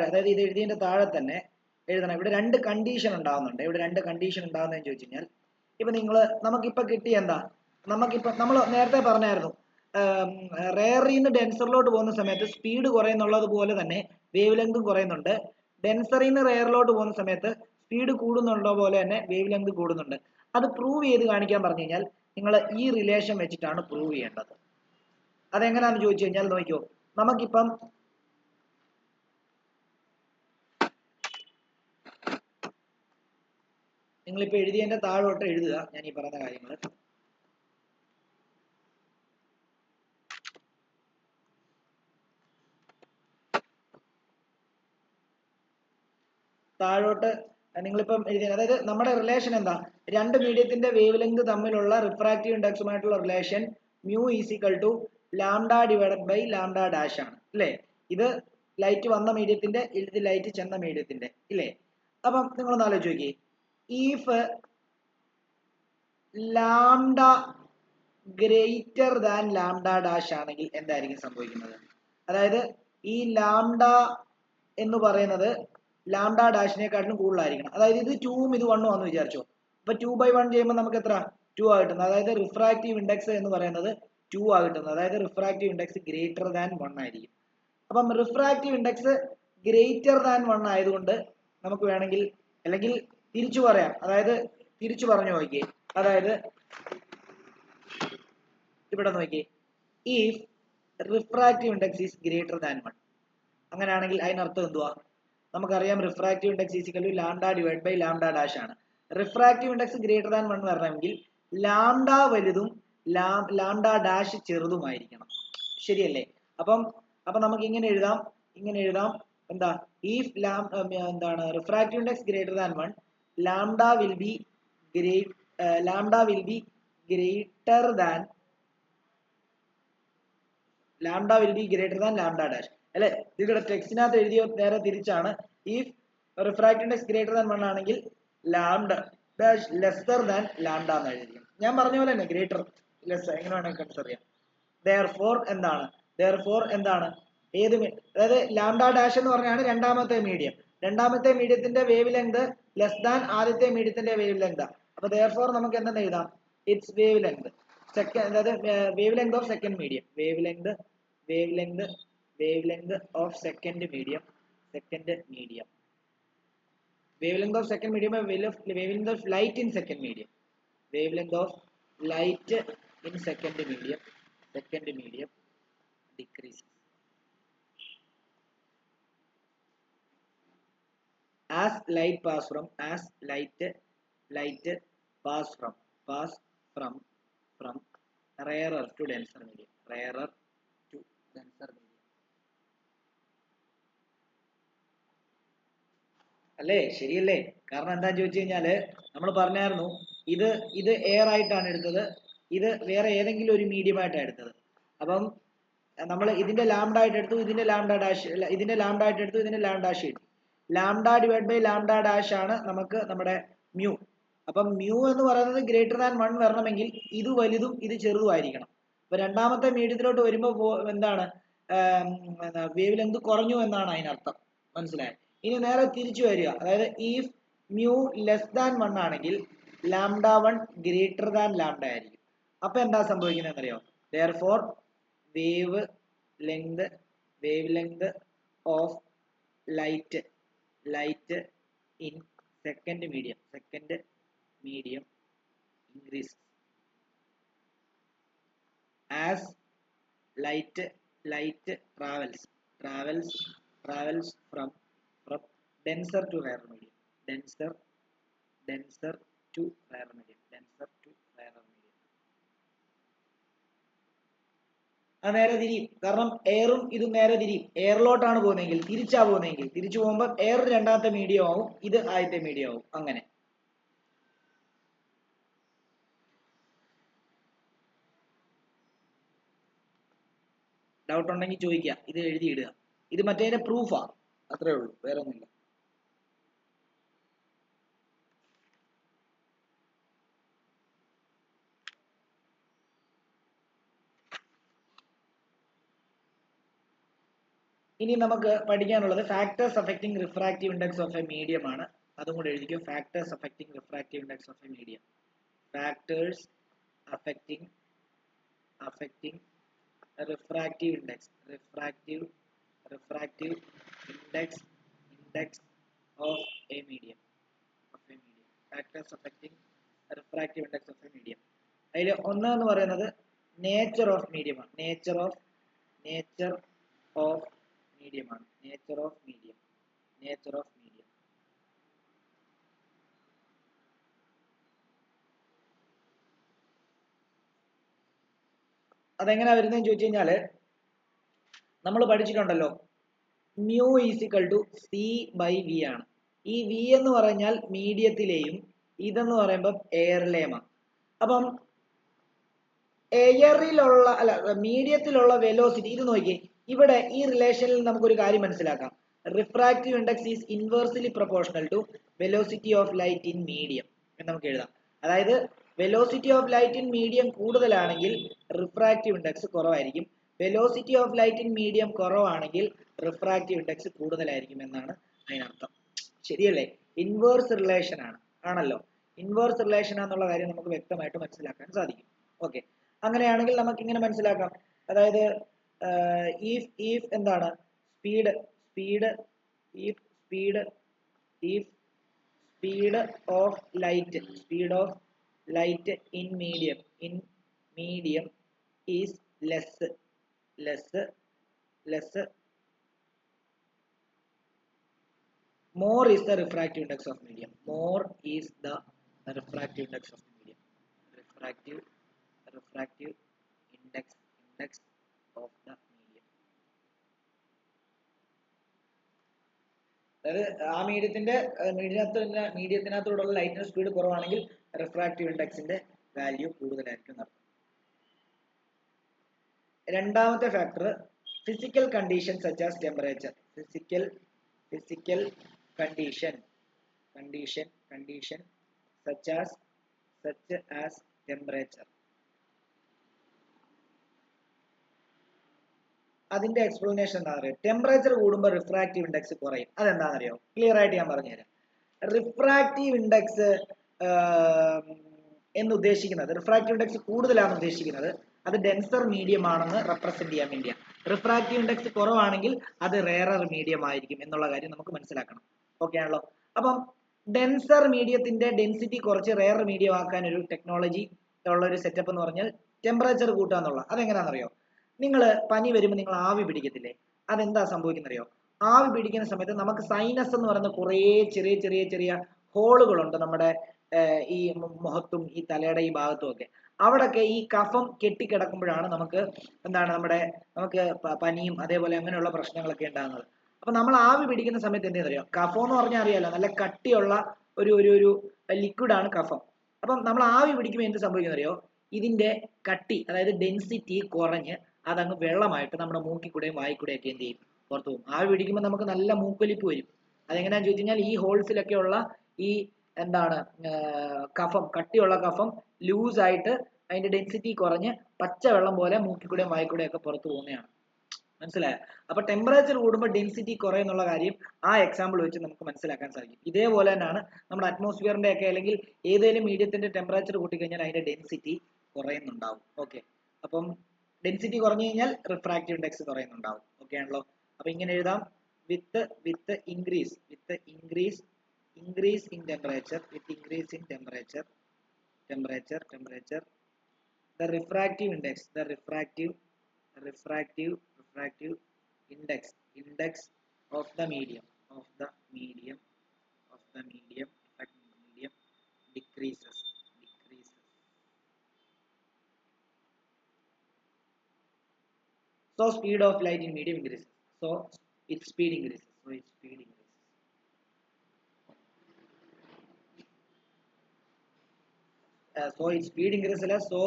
അതായത് ഇത് എഴുതിയതിന്റെ താഴെ തന്നെ എഴുതണം. ഇവിടെ രണ്ട് കണ്ടീഷൻ ഉണ്ടാകുന്നുണ്ട്. ഇവിടെ രണ്ട് കണ്ടീഷൻ ഉണ്ടാകുന്നതെന്ന് ചോദിച്ചു കഴിഞ്ഞാൽ, ഇപ്പൊ നമുക്കിപ്പോ കിട്ടിയ എന്താ, നമ്മൾ നേരത്തെ പറഞ്ഞായിരുന്നു, റെയറിന്ന് ഡെൻസറിലോട്ട് പോകുന്ന സമയത്ത് സ്പീഡ് കുറയുന്നുള്ളത് പോലെ തന്നെ വേവ് ലെങ്തും കുറയുന്നുണ്ട്. ഡെൻസറിന്ന് റെയറിലോട്ട് പോകുന്ന സമയത്ത് സ്പീഡ് കൂടുന്നുണ്ടോ പോലെ തന്നെ വേവ് ലെങ്ത് കൂടുന്നുണ്ട്. അത് പ്രൂവ് ചെയ്ത് കാണിക്കാൻ പറഞ്ഞു കഴിഞ്ഞാൽ നിങ്ങൾ ഈ റിലേഷൻ വെച്ചിട്ടാണ് പ്രൂവ് ചെയ്യേണ്ടത്. അതെങ്ങനെയാന്ന് ചോദിച്ചു കഴിഞ്ഞാൽ നോക്കിയോ, നമുക്കിപ്പം നിങ്ങളിപ്പോ എഴുതിയതിന്റെ താഴോട്ട് എഴുതുക ഞാൻ ഈ പറയുന്ന കാര്യങ്ങൾ. താഴോട്ട് നിങ്ങളിപ്പം എഴുതിയ, അതായത് നമ്മുടെ റിലേഷൻ എന്താ, രണ്ട് മീഡിയത്തിന്റെ വേവ് ലെങ്ത് തമ്മിലുള്ള റിഫ്രാക്റ്റീവ് ഇൻഡെക്സുമായിട്ടുള്ള relation mu is equal to lambda divided by lambda dash ആണ് അല്ലേ. ഇത് ലൈറ്റ് വന്ന മീഡിയത്തിന്റെ, ഇത് ലൈറ്റ് ചെന്ന മീഡിയത്തിന്റെ ഇല്ലേ. അപ്പം നിങ്ങളൊന്ന് ആലോചിച്ച് നോക്കിയേ, if lambda greater than lambda dash ആണെങ്കിൽ എന്തായിരിക്കും സംഭവിക്കുന്നത്? അതായത് ഈ ലാംഡ എന്ന് പറയുന്നത് ലാംഡ ഡാഷിനെക്കാട്ടിലും കൂടുതലായിരിക്കണം. അതായത് ഇത് 2ഉം ഇത് 1ഉം ആണെന്ന് വിചാരിച്ചോ. അപ്പൊ 2/1 ചെയ്യുമ്പോൾ നമുക്ക് എത്ര? 2 ആ കിട്ടുന്നത്. അതായത് റിഫ്രാക്റ്റീവ് ഇൻഡെക്സ് എന്ന് പറയുന്നത് 2 ആ കിട്ടുന്നത്. അതായത് റിഫ്രാക്റ്റീവ് ഇൻഡെക്സ് ഗ്രേറ്റർ ദാൻ 1 ആയിരിക്കും. അപ്പം റിഫ്രാക്റ്റീവ് ഇൻഡെക്സ് ഗ്രേറ്റർ ദാൻ 1 ആയതുകൊണ്ട് നമുക്ക് വേണമെങ്കിൽ, അല്ലെങ്കിൽ തിരിച്ചു പറയാം, അതായത് തിരിച്ചു പറഞ്ഞു നോക്കിയേ, അതായത് ഇവിടെ നോക്കിയേ, if refractive index is greater than 1, അങ്ങനെയാണെങ്കിൽ അതിനർത്ഥം എന്തുവാ? നമുക്കറിയാം refractive index is equal to lambda divide by lambda dash ആണ്. റിഫ്രാക്റ്റീവ് ഇൻഡെക്സ് ഗ്രേറ്റർ ദാൻ 1 വരണമെങ്കിൽ ലാംഡ വലുതും ലാംഡ ഡാഷ് ചെറുതുമായിരിക്കണം. ശരിയല്ലേ? അപ്പം നമുക്ക് ഇങ്ങനെ എഴുതാം എന്താ, if എന്താണ് refractive index greater than 1, lambda will be greater than lambda dash അല്ലെ? ഇതിവിടെ ടെക്സ്റ്റിനകത്ത് എഴുതിയ നേരെ തിരിച്ചാണ്. if refractive index greater than 1 ആണെങ്കിൽ lambda dash lesser than lambda എന്ന് എഴുതിയിരിക്കും. ഞാൻ പറഞ്ഞ പോലെ തന്നെ ഗ്രേറ്റർ ലെസ് എങ്ങനെ വേണമെങ്കിൽ കൺസിഡർ ചെയ്യാം. therefore എന്താണ് ഏത്, അതായത് ലാംഡ ഡാഷ് എന്ന് പറഞ്ഞാണ് രണ്ടാമത്തെ മീഡിയത്തിന്റെ വേവ് ലെങ്ത് ലെസ് ദാൻ ആദ്യത്തെ മീഡിയത്തിന്റെ വേവ് ലെങ്ത്. അപ്പൊ therefore നമുക്ക് എന്തെന്ന് എഴുതാം, ഇറ്റ്സ് വേവ് ലെങ്ത് അതായത് wave length of second medium, wave length of second medium, wave length of second medium, wave length of light in second medium, wave length of light in second medium decreases as light pass from rarer to denser medium, അല്ലേ? ശരിയല്ലേ? കാരണം എന്താന്ന് ചോദിച്ചു കഴിഞ്ഞാല് നമ്മൾ പറഞ്ഞായിരുന്നു ഇത് air ആയിട്ടാണ് എടുത്തത്, ഇത് വേറെ ഏതെങ്കിലും ഒരു മീഡിയം ആയിട്ടാണ് എടുത്തത്. അപ്പം നമ്മൾ ഇതിന്റെ ലാംഡ ആയിട്ട് എടുത്തു, ഇതിന്റെ ലാംഡ ആയിട്ട് എടുത്തു, ഇതിന്റെ ലാംഡ ഡാഷ് കിട്ടി. Lambda divide by lambda dash ആണ് നമുക്ക് നമ്മുടെ മ്യൂ. അപ്പം മ്യൂ എന്ന് പറയുന്നത് ഗ്രേറ്റർ ദാൻ 1 വരണമെങ്കിൽ ഇത് വലുതും ഇത് ചെറുതുമായിരിക്കണം. അപ്പൊ രണ്ടാമത്തെ മീഡിയത്തിലോട്ട് വരുമ്പോൾ എന്താണ്, വേവ് ലെങ്ത് കുറഞ്ഞു എന്നാണ് അതിനർത്ഥം. മനസ്സിലായോ? ഇനി നേരെ തിരിച്ചു വരിക, അതായത് if മ്യൂ ലെസ് ദാൻ 1 ആണെങ്കിൽ ലാംഡ 1 ഗ്രേറ്റർ ദാൻ ലാംഡ ആയിരിക്കും. അപ്പൊ എന്താ സംഭവിക്കുന്നത് അറിയോ? therefore wave length of light in second medium increases as light travels from denser to rarer medium, denser to rarer medium. അത് നേരെ തിരിയും, കാരണം എയറും ഇതും നേരെ തിരിയും. എയറിലോട്ടാണ് പോകുന്നതെങ്കിൽ തിരിച്ചു പോകുമ്പോൾ എയർ രണ്ടാമത്തെ മീഡിയം ആവും, ഇത് ആദ്യത്തെ മീഡിയം ആവും. അങ്ങനെ ഡൗട്ട് ഉണ്ടെങ്കിൽ ചോദിക്കുക, ഇത് എഴുതിയിടുക. ഇത് മറ്റേ പ്രൂഫാ, അത്രേ ഉള്ളൂ, വേറെ ഒന്നുമില്ല. ഇനി നമുക്ക് പഠിക്കാനുള്ളത് factors affecting refractive index of a medium ആണ്. അതും കൂടെ എഴുതിക്കും. Factors affecting refractive index of a medium. Factors affecting refractive index of a medium. Factors affecting refractive index of a medium. അതിൽ ഒന്ന് എന്ന് പറയുന്നത് നേച്ചർ ഓഫ് മീഡിയം ആണ്. Nature of medium. അതെങ്ങനെയാ വരുന്നതെന്ന് ചോദിച്ചു കഴിഞ്ഞാല് നമ്മൾ പഠിച്ചിട്ടുണ്ടല്ലോ, mu is equal to C by V ആണ്. ഈ വി എന്ന് പറഞ്ഞാൽ മീഡിയത്തിലെയും ഇതെന്ന് പറയുമ്പോൾ എയറിലെയുമാണ്. അപ്പം എയറിലുള്ള മീഡിയത്തിലുള്ള വെലോസിറ്റി, ഇത് നോക്കിയേ, ഇവിടെ ഈ റിലേഷനിൽ നമുക്കൊരു കാര്യം മനസ്സിലാക്കാം. Refractive index is inversely proportional to velocity of light in medium എന്ന് നമുക്ക് എഴുതാം. അതായത് velocity of light in medium കൂടുതലാണെങ്കിൽ റിഫ്രാക്റ്റീവ് ഇൻഡെക്സ് കുറവായിരിക്കും, velocity of light in medium കുറവാണെങ്കിൽ റിഫ്രാക്റ്റീവ് ഇൻഡെക്സ് കൂടുതലായിരിക്കും എന്നാണ് അതിനർത്ഥം. ശരിയല്ലേ? ഇൻവേഴ്സ് റിലേഷൻ ആണല്ലോ. ഇൻവേഴ്സ് റിലേഷൻ ആണെന്നുള്ള കാര്യം നമുക്ക് വ്യക്തമായിട്ട് മനസ്സിലാക്കാൻ സാധിക്കും. ഓക്കെ, അങ്ങനെയാണെങ്കിൽ നമുക്ക് ഇങ്ങനെ മനസ്സിലാക്കാം. അതായത് if എന്താണ് speed of light in medium is less more is the refractive index of medium. More is the refractive index of medium. Refractive index of the medium. അതായത് ആ മീഡിയത്തിനകത്തൂടെയുള്ള ലൈറ്റിന്റെ സ്പീഡ് കുറവാണെങ്കിൽ റിഫ്രാക്റ്റീവ് ഇൻഡെക്സിന്റെ വാല്യൂ കൂടുതലായിരിക്കും നടക്കും. രണ്ടാമത്തെ factor physical condition such as temperature. Physical condition such as temperature. അതിന്റെ explanation എന്താ പറയുക? ടെമ്പറേച്ചർ കൂടുമ്പോൾ റിഫ്രാക്റ്റീവ് ഇൻഡെക്സ് കുറയും. അതെന്താണെന്ന് അറിയോ? ക്ലിയർ ആയിട്ട് ഞാൻ പറഞ്ഞുതരാം. റിഫ്രാക്റ്റീവ് ഇൻഡെക്സ് എന്ന് ഉദ്ദേശിക്കുന്നത്, റിഫ്രാക്റ്റീവ് ഇൻഡെക്സ് കൂടുതലാണ് ഉദ്ദേശിക്കുന്നത് അത് ഡെൻസർ മീഡിയം ആണെന്ന് റെപ്രസെന്റ് ചെയ്യാൻ വേണ്ടിയാണ്. റിഫ്രാക്റ്റീവ് ഇൻഡെക്സ് കുറവാണെങ്കിൽ അത് റെയറർ മീഡിയം ആയിരിക്കും എന്നുള്ള കാര്യം നമുക്ക് മനസ്സിലാക്കണം. ഓക്കെ ആണല്ലോ? അപ്പം ഡെൻസർ മീഡിയത്തിന്റെ ഡെൻസിറ്റി കുറച്ച് റെയർ മീഡിയം ആക്കാൻ ഒരു ടെക്നോളജി ഉള്ള ഒരു സെറ്റപ്പ് എന്ന് പറഞ്ഞാൽ ടെമ്പറേച്ചർ കൂട്ടുക എന്നുള്ള. അതെങ്ങനെയാണെന്നറിയോ? നിങ്ങൾ പനി വരുമ്പോൾ നിങ്ങൾ ആവി പിടിക്കത്തില്ലേ? അതെന്താ സംഭവിക്കുന്നറിയോ? ആവി പിടിക്കുന്ന സമയത്ത് നമുക്ക് സൈനസ് എന്ന് പറയുന്ന കുറേ ചെറിയ ഹോളുകളുണ്ട് നമ്മുടെ ഈ മുഖത്തും ഈ തലയുടെ ഈ ഭാഗത്തും ഒക്കെ. അവിടൊക്കെ ഈ കഫം കെട്ടിക്കിടക്കുമ്പോഴാണ് നമുക്ക് പനിയും അതേപോലെ അങ്ങനെയുള്ള പ്രശ്നങ്ങളൊക്കെ ഉണ്ടാകുന്നത്. അപ്പൊ നമ്മൾ ആവി പിടിക്കുന്ന സമയത്ത് എന്തെന്ന് അറിയാം? കഫം എന്ന് പറഞ്ഞാൽ അറിയാലോ, നല്ല കട്ടിയുള്ള ഒരു ലിക്വിഡാണ് കഫം. അപ്പം നമ്മൾ ആവി പിടിക്കുമ്പോൾ എന്ത് സംഭവിക്കുന്നറിയോ? ഇതിന്റെ കട്ടി, അതായത് ഡെൻസിറ്റി കുറഞ്ഞ് അതങ്ങ് വെള്ളമായിട്ട് നമ്മുടെ മൂക്കിൽ കൂടെയും വായി കൂടെയും ഒക്കെ എന്ത് ചെയ്യും? പുറത്തു പോകും. ആവി പിടിക്കുമ്പോൾ നമുക്ക് നല്ല മൂക്കൊലിപ്പ് വരും. അതെങ്ങനെയാണെന്ന് ചോദിച്ചു കഴിഞ്ഞാൽ ഈ ഹോൾസിലൊക്കെ ഉള്ള ഈ കഫം, കട്ടിയുള്ള കഫം ലൂസായിട്ട് അതിന്റെ ഡെൻസിറ്റി കുറഞ്ഞ് പച്ചവെള്ളം പോലെ മൂക്കിൽ കൂടെയും വായി കൂടെയും ഒക്കെ പുറത്തു പോകുന്നതാണ്. മനസ്സിലായോ? അപ്പൊ ടെമ്പറേച്ചർ കൂടുമ്പോൾ ഡെൻസിറ്റി കുറയുന്നുള്ള കാര്യം ആ എക്സാമ്പിൾ വെച്ച് നമുക്ക് മനസ്സിലാക്കാൻ സാധിക്കും. ഇതേപോലെ തന്നെയാണ് നമ്മുടെ അറ്റ്മോസ്ഫിയറിന്റെ ഒക്കെ അല്ലെങ്കിൽ ഏതെങ്കിലും മീഡിയത്തിന്റെ ടെമ്പറേച്ചർ കൂട്ടിക്കഴിഞ്ഞാൽ അതിന്റെ ഡെൻസിറ്റി കുറയുന്നുണ്ടാവും. ഓക്കെ, അപ്പം ഡെൻസിറ്റി കുറഞ്ഞു കഴിഞ്ഞാൽ റിഫ്രാക്റ്റീവ് ഇൻഡെക്സ് കുറയുന്നുണ്ടാവും. ഓക്കെ ആണല്ലോ? അപ്പൊ ഇങ്ങനെ എഴുതാം: with increase in temperature, the refractive index, index of the medium decreases. So speed of light in medium increases. So its speed increases. So its speed increases അല്ല, so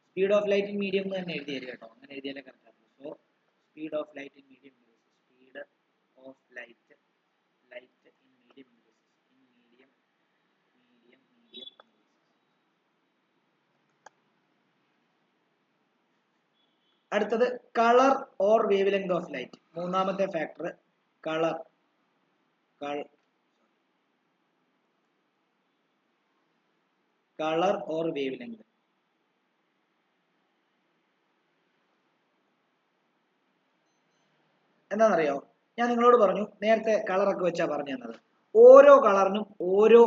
speed of light in medium എന്ന് തന്നെ എഴുതി തരിക കേട്ടോ. അങ്ങനെ എഴുതിയാലേ correct ആകും. So speed of light in medium increases. Speed of light in medium increases. Medium. അടുത്തത് colour or wavelength of light. മൂന്നാമത്തെ factor colour or wavelength. എന്താണെന്നറിയോ? ഞാൻ നിങ്ങളോട് പറഞ്ഞു, നേരത്തെ കളറൊക്കെ വെച്ചാ പറഞ്ഞു തന്നത്. ഓരോ കളറിനും ഓരോ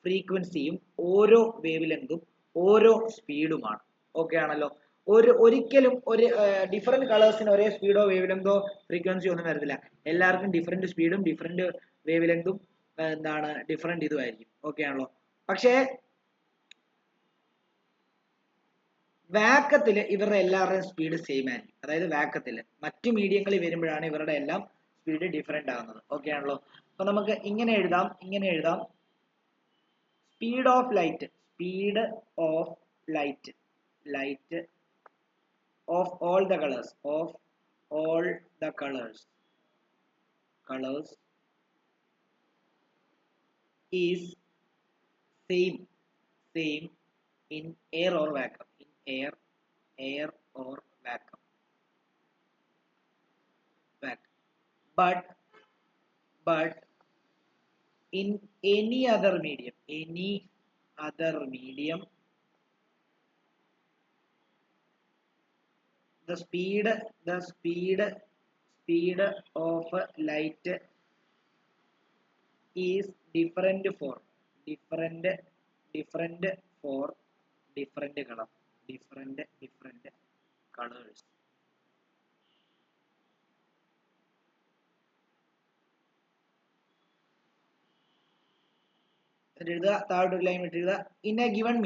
ഫ്രീക്വൻസിയും ഓരോ വേവ് ലെങ്തും ഓരോ സ്പീഡുമാണ്. ഓക്കെ ആണല്ലോ? ഒരിക്കലും ഒരു ഡിഫറെന്റ് കളേഴ്സിന് ഒരേ സ്പീഡോ വേവ് ലെങ്തോ ഫ്രീക്വൻസിയോ ഒന്നും വരത്തില്ല. എല്ലാവർക്കും ഡിഫറെന്റ് സ്പീഡും ഡിഫറെന്റ് വേവ് ലെങ്തും ഡിഫറെന്റ് ഇതുമായിരിക്കും. ഓക്കെ ആണല്ലോ? പക്ഷേ വാക്കത്തില് ഇവരുടെ എല്ലാവരുടെയും സ്പീഡ് സെയിം ആയിരിക്കും. അതായത് വാക്കത്തില് മറ്റു മീഡിയങ്ങളിൽ വരുമ്പോഴാണ് ഇവരുടെ എല്ലാം സ്പീഡ് ഡിഫറെന്റ് ആകുന്നത്. ഓക്കെ ആണല്ലോ? അപ്പൊ നമുക്ക് ഇങ്ങനെ എഴുതാം speed of light of all the colors is same in air or vacuum. Air or vacuum. But in any other medium the speed of light is different for different colors. എന്നിട്ട് എഴുതുക, താഴോട്ട് line ഇട്ട് എഴുതുക, in A given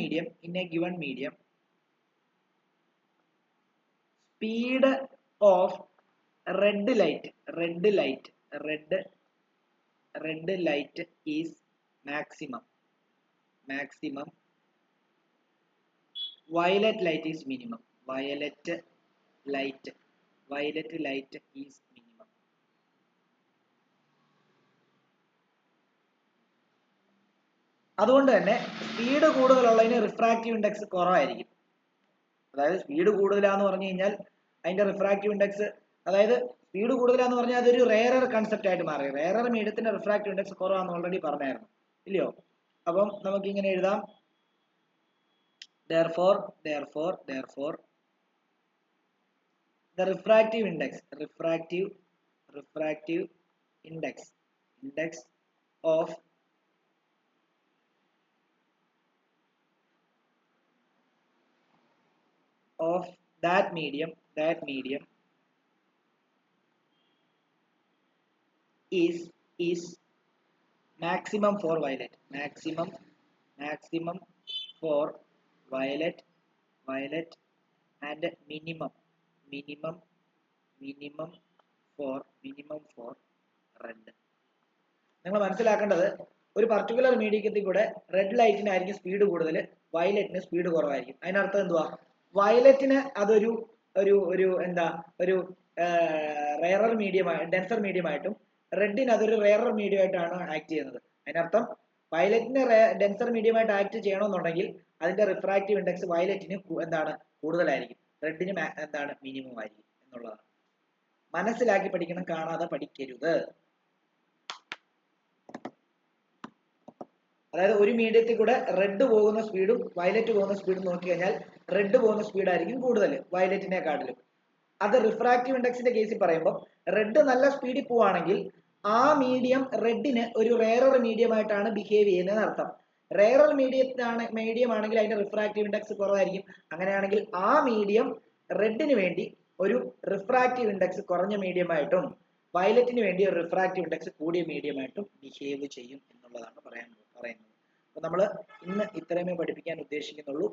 medium speed of red light is maximum violet light is minimum. Violet light is minimum. അതുകൊണ്ട് തന്നെ speed കൂടുതലുള്ളതിന് refractive index കുറവായിരിക്കും. അതായത് speed കൂടുതലാന്ന് പറഞ്ഞു കഴിഞ്ഞാൽ അതിന്റെ റിഫ്രാക്റ്റീവ് ഇൻഡെക്സ്, അതായത് സ്പീഡ് കൂടുതലാന്ന് പറഞ്ഞാൽ അതൊരു റെയറർ കൺസെപ്റ്റ് ആയിട്ട് മാറി. റെയറർ മീഡിയത്തിന്റെ റിഫ്രാക്റ്റീവ് ഇൻഡെക്സ് കുറവാന്ന് ഓൾറെഡി പറഞ്ഞായിരുന്നു, ഇല്ലയോ? അപ്പം നമുക്ക് ഇങ്ങനെ എഴുതാം, therefore the refractive index of that medium is maximum for violet for violet and minimum for red. നിങ്ങൾ മനസ്സിലാക്കേണ്ടത്, ഒരു പർട്ടിക്കുലർ മീഡിയത്തിൽ കൂടെ റെഡ് ലൈറ്റിനായിരിക്കും സ്പീഡ് കൂടുതൽ, വയലറ്റിന് സ്പീഡ് കുറവായിരിക്കും. അതിനർത്ഥം എന്തുവാ? വയലറ്റിന് അതൊരു റെയറർ മീഡിയമായി, ഡെൻസർ മീഡിയമായിട്ടും റെഡിന് അതൊരു റെയറർ മീഡിയമായിട്ടാണ് ആക്ട് ചെയ്യുന്നത്. അതിനർത്ഥം വയലറ്റിന് ഡെൻസർ മീഡിയമായിട്ട് ആക്ട് ചെയ്യണമെന്നുണ്ടെങ്കിൽ അതിന്റെ റിഫ്രാക്റ്റീവ് ഇൻഡെക്സ് വയലറ്റിന് കൂടുതലായിരിക്കും, റെഡിന് മിനിമം ആയിരിക്കും എന്നുള്ളതാണ്. മനസ്സിലാക്കി പഠിക്കണം, കാണാതെ പഠിക്കരുത്. അതായത് ഒരു മീഡിയത്തിൽ കൂടെ റെഡ് പോകുന്ന സ്പീഡും വയലറ്റ് പോകുന്ന സ്പീഡും നോക്കി കഴിഞ്ഞാൽ റെഡ് പോകുന്ന സ്പീഡായിരിക്കും കൂടുതൽ വയലറ്റിനെക്കാട്ടിലും. അത് റിഫ്രാക്റ്റീവ് ഇൻഡെക്സിന്റെ കേസിൽ പറയുമ്പോൾ റെഡ് നല്ല സ്പീഡിൽ പോവാണെങ്കിൽ ആ മീഡിയം റെഡിന് ഒരു റെയറർ മീഡിയമായിട്ടാണ് ബിഹേവ് ചെയ്യുന്നതെന്ന് അർത്ഥം. റെയറർ മീഡിയം ആണെങ്കിൽ അതിന്റെ റിഫ്രാക്റ്റീവ് ഇൻഡെക്സ് കുറവായിരിക്കും. അങ്ങനെയാണെങ്കിൽ ആ മീഡിയം റെഡിന് വേണ്ടി ഒരു റിഫ്രാക്റ്റീവ് ഇൻഡെക്സ് കുറഞ്ഞ മീഡിയമായിട്ടും വയലറ്റിന് വേണ്ടി ഒരു റിഫ്രാക്റ്റീവ് ഇൻഡെക്സ് കൂടിയ മീഡിയമായിട്ടും ബിഹേവ് ചെയ്യും എന്നുള്ളതാണ് പറയുന്നത്. അപ്പൊ നമ്മൾ ഇന്ന് ഇത്രയുമേ പഠിപ്പിക്കാൻ ഉദ്ദേശിക്കുന്നുള്ളൂ.